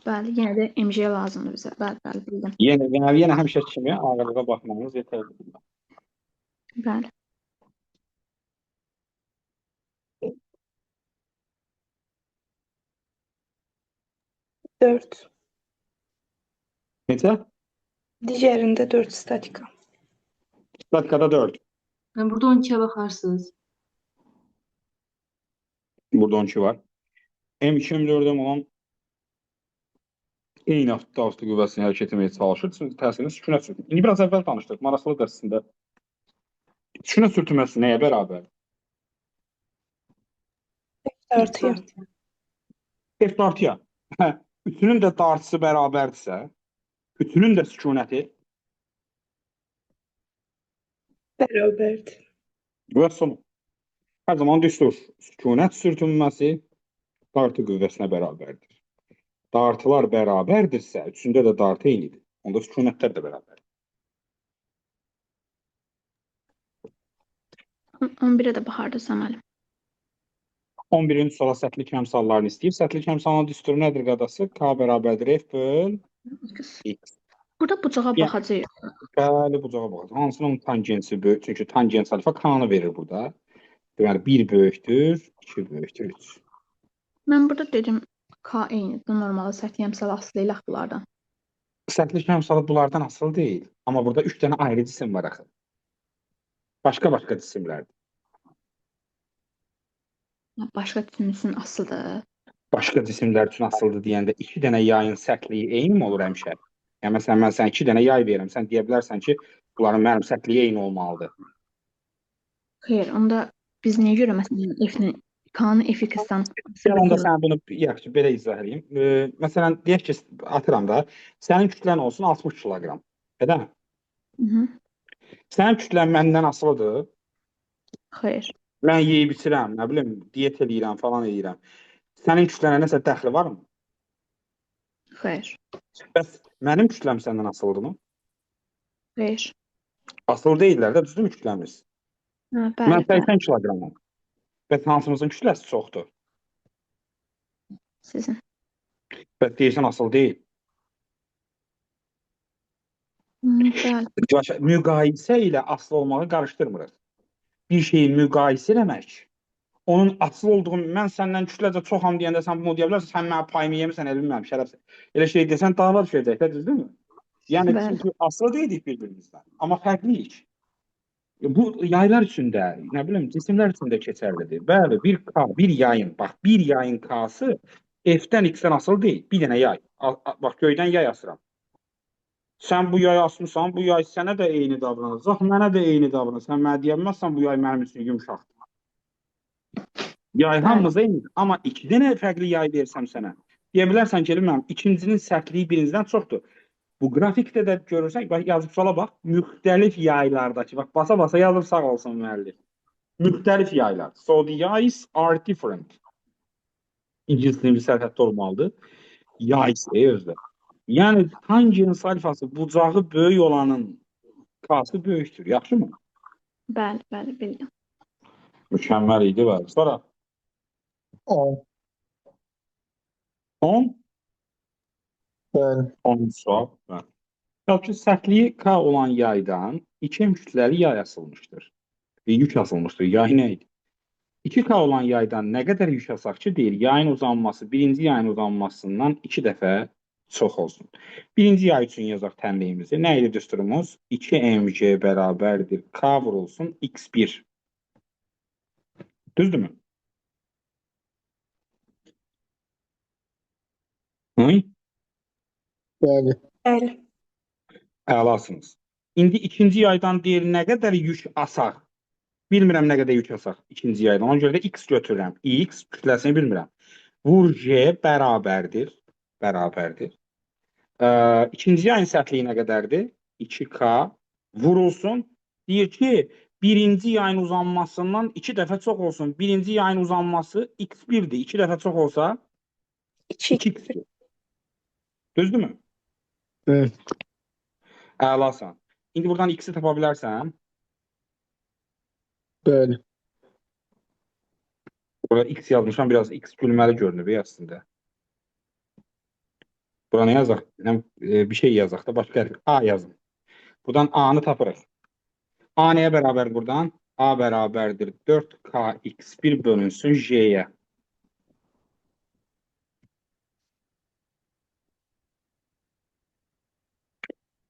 bəli, yenə də MG lazımdır bizə. Bəli, bildim. Yenə həmişə kimi ağırlığa baxmamız yetərlidir. Bəli. Dört. Necə? Digərində 4 statika. Statikada 4. Yəni burada 12-yə baxarsınız. Burada 12 var. M2 M4'üm olan eyni avto qüvvəsini hərəkət etməyə çalışır. Təsirini sükunət sürtünməsi. İndi biraz əvvəl danışdıq. Maraqlıdır əslində. Sükunət sürtünməsi nəyə bərabər? Dartıya. F dartıya. Bütünün də dartısı bərabərdirsə, bütünün də sükunəti Bərabərdir. bu sonu. Hər zaman düstur. Sükunət sürtünməsi dartı qüvvəsinə bərabərdir. Dartılar bərabərdirsə, üçündə də dartı eynidir. Onda sükunətlər də bərabərdir. 11-ə də baxardınız müəllim. 11-ci suala sətlik əmsallarını istəyir. Sətlik əmsalının düsturu nədir qadası? K bərabərdir F böl X. Burada bucağa Yəni, baxacağıq. bəli, bucağa baxacaq. Hansının tangensi böyük? Çünki tangens alfa K-nı verir burada. Deməli, 1 böyükdür, 2 böyükdür, 3. Mən burada dedim K eynidir. Normalda səthi əmsal asılı ilə bunlardan. Sətlik əmsalı bunlardan asılı deyil. Amma burada 3 dənə ayrı cisim var axı. Başqa-başqa cisimlərdir. Başqa cisimsin asılıdır. Başqa cisimlər üçün asılıdır deyəndə 2 dənə yayın sətliyi eyni mi olur həmişə? Yəni, məsələn, mən sənə 2 dənə yay verirəm. Sən deyə bilərsən ki, bunların mənim sətliyi eyni olmalıdır. Xeyr, onda biz niyə görə məsələn F-nin K-nı F2-dən Onda sən bunu yaxşı belə izah edeyim. Məsələn, deyək ki, atıram da, sənin kütlən olsun 60 kiloqram. Edəm? Sənin kütlən məndən asılıdır. Xeyr. Mən yeyib içirəm, nə bilim, diyet eləyirəm, falan eləyirəm. Sənin kütlənə nəsə dəxli var mı? Xeyr. Bəs mənim kütləm səndən asılıdır mı? Xeyr. Asılı deyirlər də, düzdürmü kütləmiz? Hə, Mən bəli, 80 kiloqramam. Bəs hansımızın kütləsi çoxdur? sizin. Bəs deyirsən asılı deyil. Bəli. Müqayisə ilə asılı olmağı qarışdırmırıq. Bir şeyi müqayisə eləmək, onun asılı olduğu, mən səndən kütləcə çoxam deyəndə sən bunu deyə bilərsən, sən mənim payımı yemirsən, elə bilmirəm, şərəfsən. Elə şey desən, dava düşəcək, düzdürmü? Yəni, Bəli. çünki asılı deyilik bir-birimizdən, amma fərqliyik. Bu yaylar üçün də, nə bilim, cisimlər üçün də keçərlidir. Bəli, bir yayın, bax, bir yayın K-sı F-dən X-dən asılı deyil. Bir dənə yay. Bax, göydən yay asıram. Sən bu yay asmışsan, bu yay sənə də eyni davranacaq, mənə də eyni davranacaq. Sən mənə deyə bilməzsən, bu yay mənim üçün yumşaqdır. Yay hamımız eyni, amma 2 dənə fərqli yay versəm sənə, deyə bilərsən ki, bilməm, ikincinin sərtliyi birincidən çoxdur. Bu qrafikdə də görürsən, bax, yazıb sola bax, müxtəlif yaylardakı, bax, basa-basa yazıb sağ olsun müəllim. Müxtəlif yaylar. So the yays are different. İngilis dilində sərhəddə olmalıdır. Yays özdə. Yəni, tangens alfası bucağı böyük olanın K-sı böyükdür, yaxşı mı? Bəli, bəli, bildim. Mükəmməl idi, bəli. Sonra 10. 10? Bəli. 10 sual. Bəli. Yaxşı, sərtliyi K olan yaydan 2 kütləli yay asılmışdır. Yük asılmışdır. Yay nə idi? 2K olan yaydan nə qədər yük asaq ki, deyir, yayın uzanması, birinci yayın uzanmasından 2 dəfə çox olsun. Birinci yay üçün yazaq tənliyimizi. Nə idi düsturumuz? 2mc bərabərdir. K vurulsun x1. Düzdürmü? Hı? Bəli. Bəli. Əlasınız. İndi ikinci yaydan deyir, nə qədər yük asaq? Bilmirəm nə qədər yük asaq ikinci yaydan. Ona görə də x götürürəm. X kütləsini bilmirəm. Vur J bərabərdir. Bərabərdir. İkinci yayın sərtliyi nə qədərdir? 2K vurulsun. Deyir ki, birinci yayın uzanmasından 2 dəfə çox olsun. Birinci yayın uzanması x1'dir. 2 dəfə çox olsa 2x. Düzdürmü? Evet. Əlasan. İndi buradan x-i tapa bilərsən. Bəli. Burada x yazmışam, biraz x gülməli görünür aslında. Bura nə yazaq? Bir şey yazaq da, başqa A yazın. Buradan A-nı tapırıq. A nəyə bərabər buradan? A bərabərdir 4kx1 bölünsün J-yə.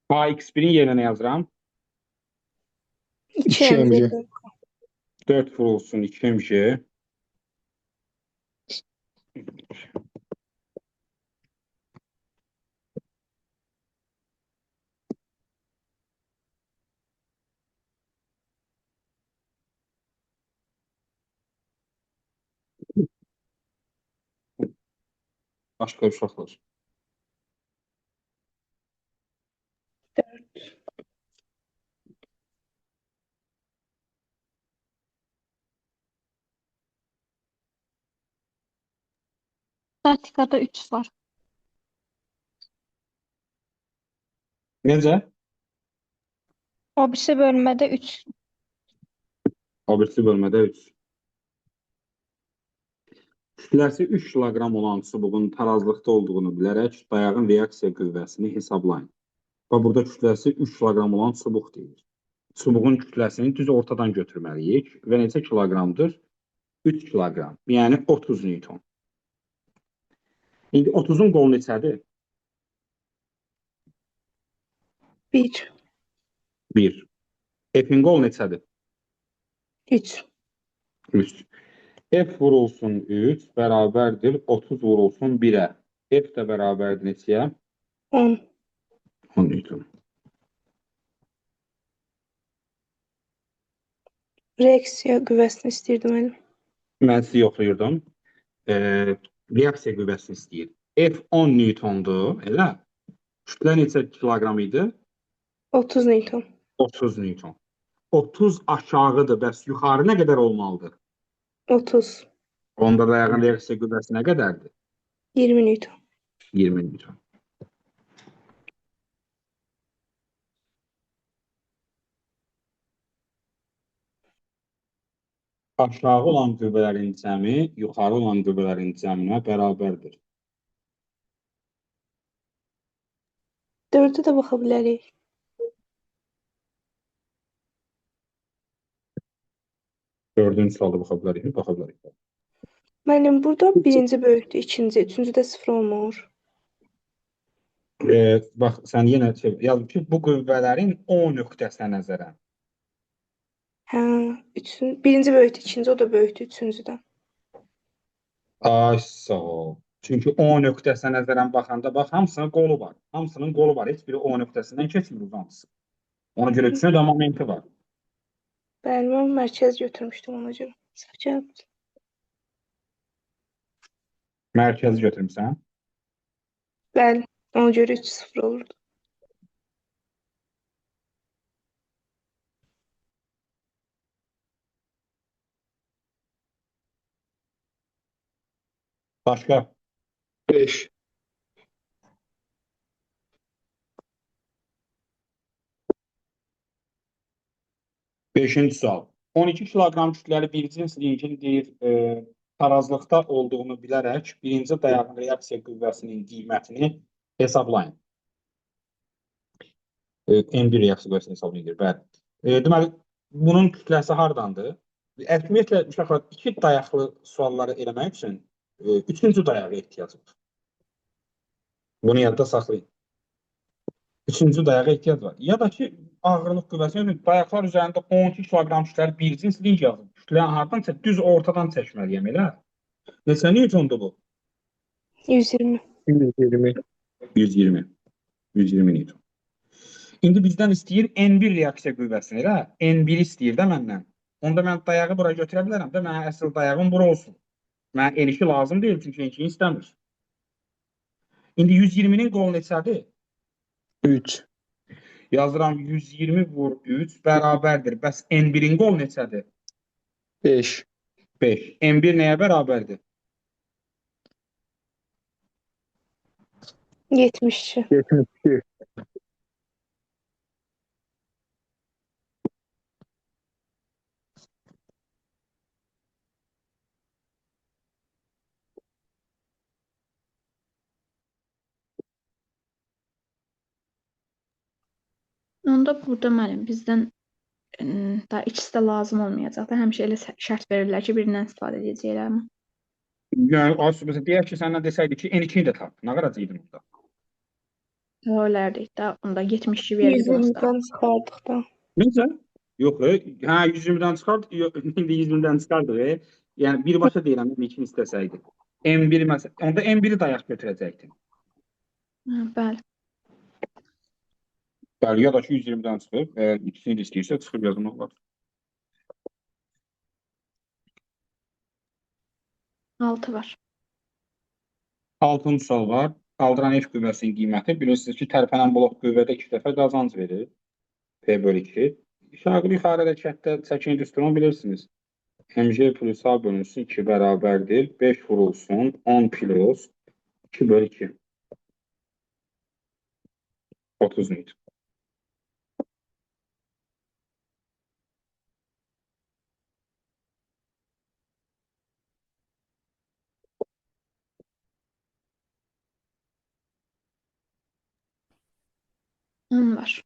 Kx1'in yerinə nə yazıram? 2mc. 4 vurulsun 2mc. Başqa uşaqlar. Statikada 3 var. Necə? O birisi bölmədə 3. O birisi bölmədə 3. Kütləsi 3 kiloqram olan çubuğun tarazlıqda olduğunu bilərək dayağın reaksiya qüvvəsini hesablayın. Və burada kütləsi 3 kiloqram olan çubuq deyir. Çubuğun kütləsini düz ortadan götürməliyik və neçə kiloqramdır? 3 kiloqram, yəni 30 newton. İndi 30-un qolu neçədir? 1, 1. F-in qolu neçədir? 3, 3. F vurulsun 3 bərabərdir 30 vurulsun 1-ə. F də bərabərdir neçəyə? 10, 10 newton. reaksiya qüvvəsini istəyirdim mənim. Mən sizi yoxlayırdım. Reaksiya qüvvəsini istəyir. F 10 newtondur, elə? Kütlə neçə kiloqram idi? 30 Newton. 30 newton. 30 aşağıdır, bəs yuxarı nə qədər olmalıdır? 30, Onda dayağın reaksiya qüvvəsi nə qədərdir? 20 Newton. 20 newton. Aşağı olan qüvvələrin cəmi yuxarı olan qüvvələrin cəminə bərabərdir. 4-ə də baxa bilərik. Dördüncü sualda baxa bilərik mi? Baxa bilərik. Mənim burada birinci böyükdür, ikinci, üçüncüdə 0 olmur. Bax, sən yenə yazıb ki, bu qüvvələrin O nöqtəsinə nəzərən. Hə, birinci böyükdür, ikinci o da böyükdür, üçüncüdən. Ay, sağ ol. Çünki O nöqtəsinə nəzərən baxanda, bax, hamısının qolu var. Hamısının qolu var. Heç biri O nöqtəsindən keçmir uzantısı. Ona görə üçünə də momenti var. Bəli, mən mərkəz götürmüşdüm ona görə. Səhv cavab. Mərkəzi götürmüsən. Bəli, ona görə 3-0 olurdu. Başqa? 5. Beşinci sual. 12 kiloqram kütləli bir cins lingin deyir, tarazlıqda olduğunu bilərək birinci dayağın reaksiya qüvvəsinin qiymətini hesablayın. M1 reaksiya qüvvəsini hesablayın. Bəli. Deməli, bunun kütləsi hardandır? Ümumiyyətlə, uşaqlar, iki dayaqlı sualları eləmək üçün üçüncü dayağa ehtiyac var. Bunu yadda saxlayın. Üçüncü dayağa ehtiyac var. Ya da ki, ağırlıq qüvvəsi, dayaqlar üzərində 12 kiloqram kütləli bir cins ling yazılır. Kütlə hardansa düz ortadan çəkməliyəm, elə? Neçə newtondur bu? 120. 120. 120. 120 newton. İndi bizdən istəyir N1 reaksiya qüvvəsini, elə? N1 istəyir də məndən. Onda mən dayağı bura götürə bilərəm də, mənə əsl dayağım bura olsun. Mənə N2 lazım deyil, çünki N2 istəmir. İndi 120-nin qolu neçədir? 3. Yazıram 120 vur 3 bərabərdir. Bəs N1-in qolu neçədir? 5. 5. N1 nəyə bərabərdir? 72. 72. Onda burada müəllim bizdən da ikisi də lazım olmayacaq da həmişə elə şərt verirlər ki, birindən istifadə edəcəklər. Yəni, məsələn, deyək ki, səndən desəydi ki, N2-ni də tap. Nə qaracaqdın orada? Ölərdik də, onda 72 verdik 120-dən çıxardıq da. Necə? Yox, hə, 120-dən çıxard, indi 120-dən çıxardıq. Yəni, birbaşa deyirəm, N2-ni istəsəydi. M1 məsələn, onda M1-i dayaq götürəcəkdin. Bəli. Bəli, ya da ki, 120-dən çıxıb, ikisini də istəyirsə, çıxıb yazmaq var. 6 var. 6-cı sual var. Qaldıran F qüvvəsinin qiyməti. Bilirsiniz ki, tərpənən blok qüvvədə 2 dəfə qazanc verir. P/2. Aşağı yuxarı hərəkətdə çəkini düsturunu bilirsiniz. mg plus A bölünsün 2 bərabərdir. 5 vurulsun 10 plus 2 bölü 2. 30 Newton. Var.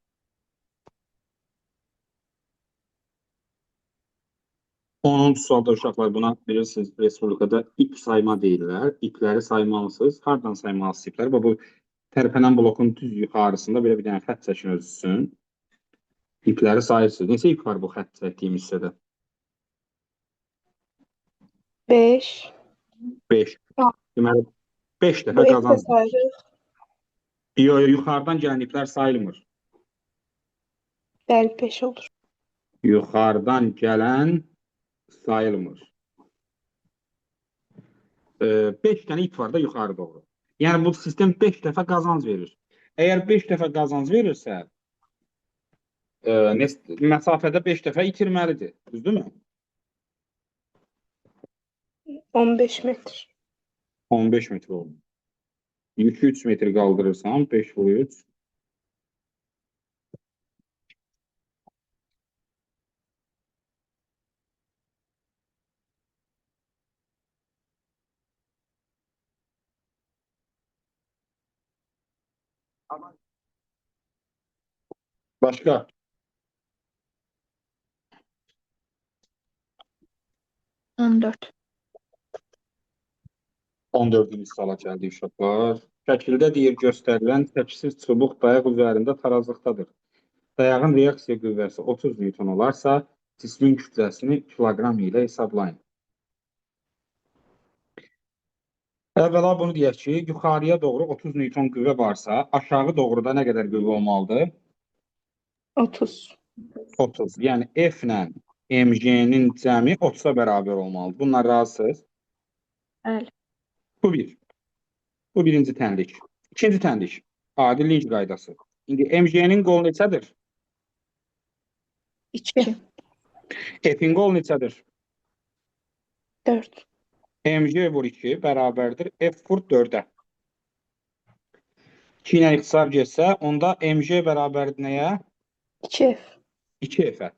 10-cu sualda uşaqlar buna bilirsiniz, Respublikada ip sayma deyirlər. İpləri saymalısınız. Hardan saymalısınız ipləri? Bu tərpənən blokun düz yuxarısında belə bir dənə xətt çəkin öz üçün. İpləri sayırsınız. Neçə ip var bu xətt çəkdiyim hissədə? 5. 5. Deməli 5 Bu dəfə F də qazandım. sayırıq. Yuxarıdan gələn iplər sayılmır. Bəli, 5 olur. Yuxarıdan gələn sayılmır. 5 dənə ip var da yuxarı doğru. Yəni bu sistem 5 dəfə qazanc verir. Əgər 5 dəfə qazanc verirsə, məsafədə 5 dəfə itirməlidir. Düzdürmü? 15 metr. 15 metr olur. Yükü 3 metr qaldırırsan, 5 vur 3. Başqa? 14. 14-cü suala gəldik uşaqlar. Şəkildə deyir göstərilən çəkisiz çubuq dayaq üzərində tarazlıqdadır. Dayağın reaksiya qüvvəsi 30 Newton olarsa, cismin kütləsini kiloqram ilə hesablayın. Əvvəla bunu deyək ki, yuxarıya doğru 30 Newton qüvvə varsa, aşağı doğru da nə qədər qüvvə olmalıdır? 30. 30. Yəni F ilə mg'nin cəmi 30-a bərabər olmalıdır. Bunlar razısınız? Bəli. Bu bir. Bu birinci tənlik. İkinci tənlik. Adi Lynch qaydası. İndi mg'nin qolu neçədir? 2. F'in qolu neçədir? 4. Mg vur 2 bərabərdir. F vur 4-ə. 2 ilə ixtisar getsə, onda mg bərabərdir nəyə? 2F. 2F-ə.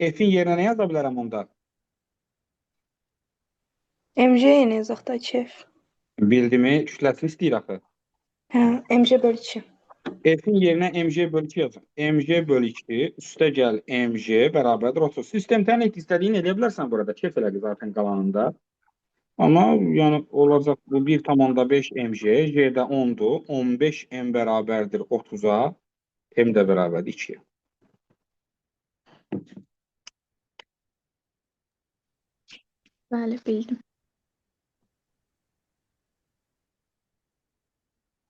F'in yerinə nə yaza bilərəm onda? MJ yenə yazaq da 2F. Bildimi? Kütləsini istəyir axı. Hə, MJ bölü 2. F'in yerinə mg bölü 2 yazın. Mg bölü 2 üstə gəl mg bərabərdir 30. Sistemdən istədiyin edə bilərsən burada. Kef elədi zaten qalanında. Amma yəni olacaq bu 1,5 mg, J'də 10'dur. 15 m bərabərdir 30'a. M də bərabərdir 2'yə. Bəli, bildim.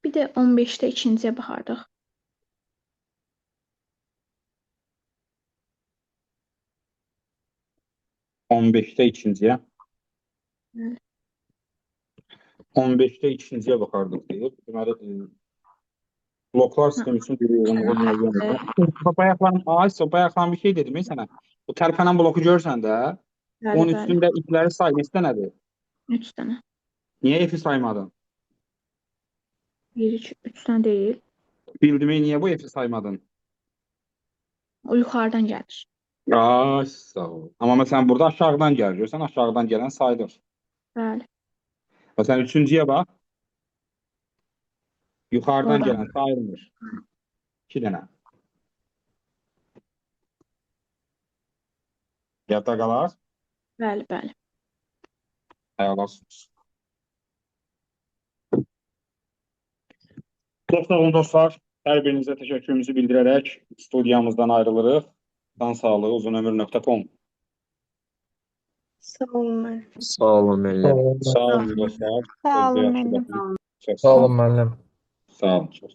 Bir də 15-də ikinciyə baxardıq. 15'də ikinciyə. Bəli. 15'də ikinciyə baxardıq deyir. Deməli, bloklar sistemi üçün bir uyğunluğu müəyyəndir. Bayaqlar bir şey dedim sənə. Bu tərpənən bloku görsən də, Bəli, onun bəli. üstündə ipləri say, neçə dənədir? 3 dənə. Niyə F'i saymadın? 1, 2, 3 dənə deyil. Bildimi, niyə bu F'i saymadın? O yuxarıdan gəlir. Ay, sağ ol. Amma məsələn, burada aşağıdan gəlir. Görsən, aşağıdan gələn sayılır. Bəli. Məsələn, üçüncüyə bax. Yuxarıdan Oradan. gələn sayılmır. 2 dənə. Yadda qalar. Bəli, bəli. Ayaqlarsınız. Çox sağ olun dostlar. Hər birinizə təşəkkürümüzü bildirərək studiyamızdan ayrılırıq. Can sağlığı uzunömür.com. Sağ olun müəllim. Sağ olun müəllim. Sağ olun dostlar. Sağ olun Özünüzə yaxşı müəllim. baxın. Çox Sağ olun müəllim. Sağ olun. Çox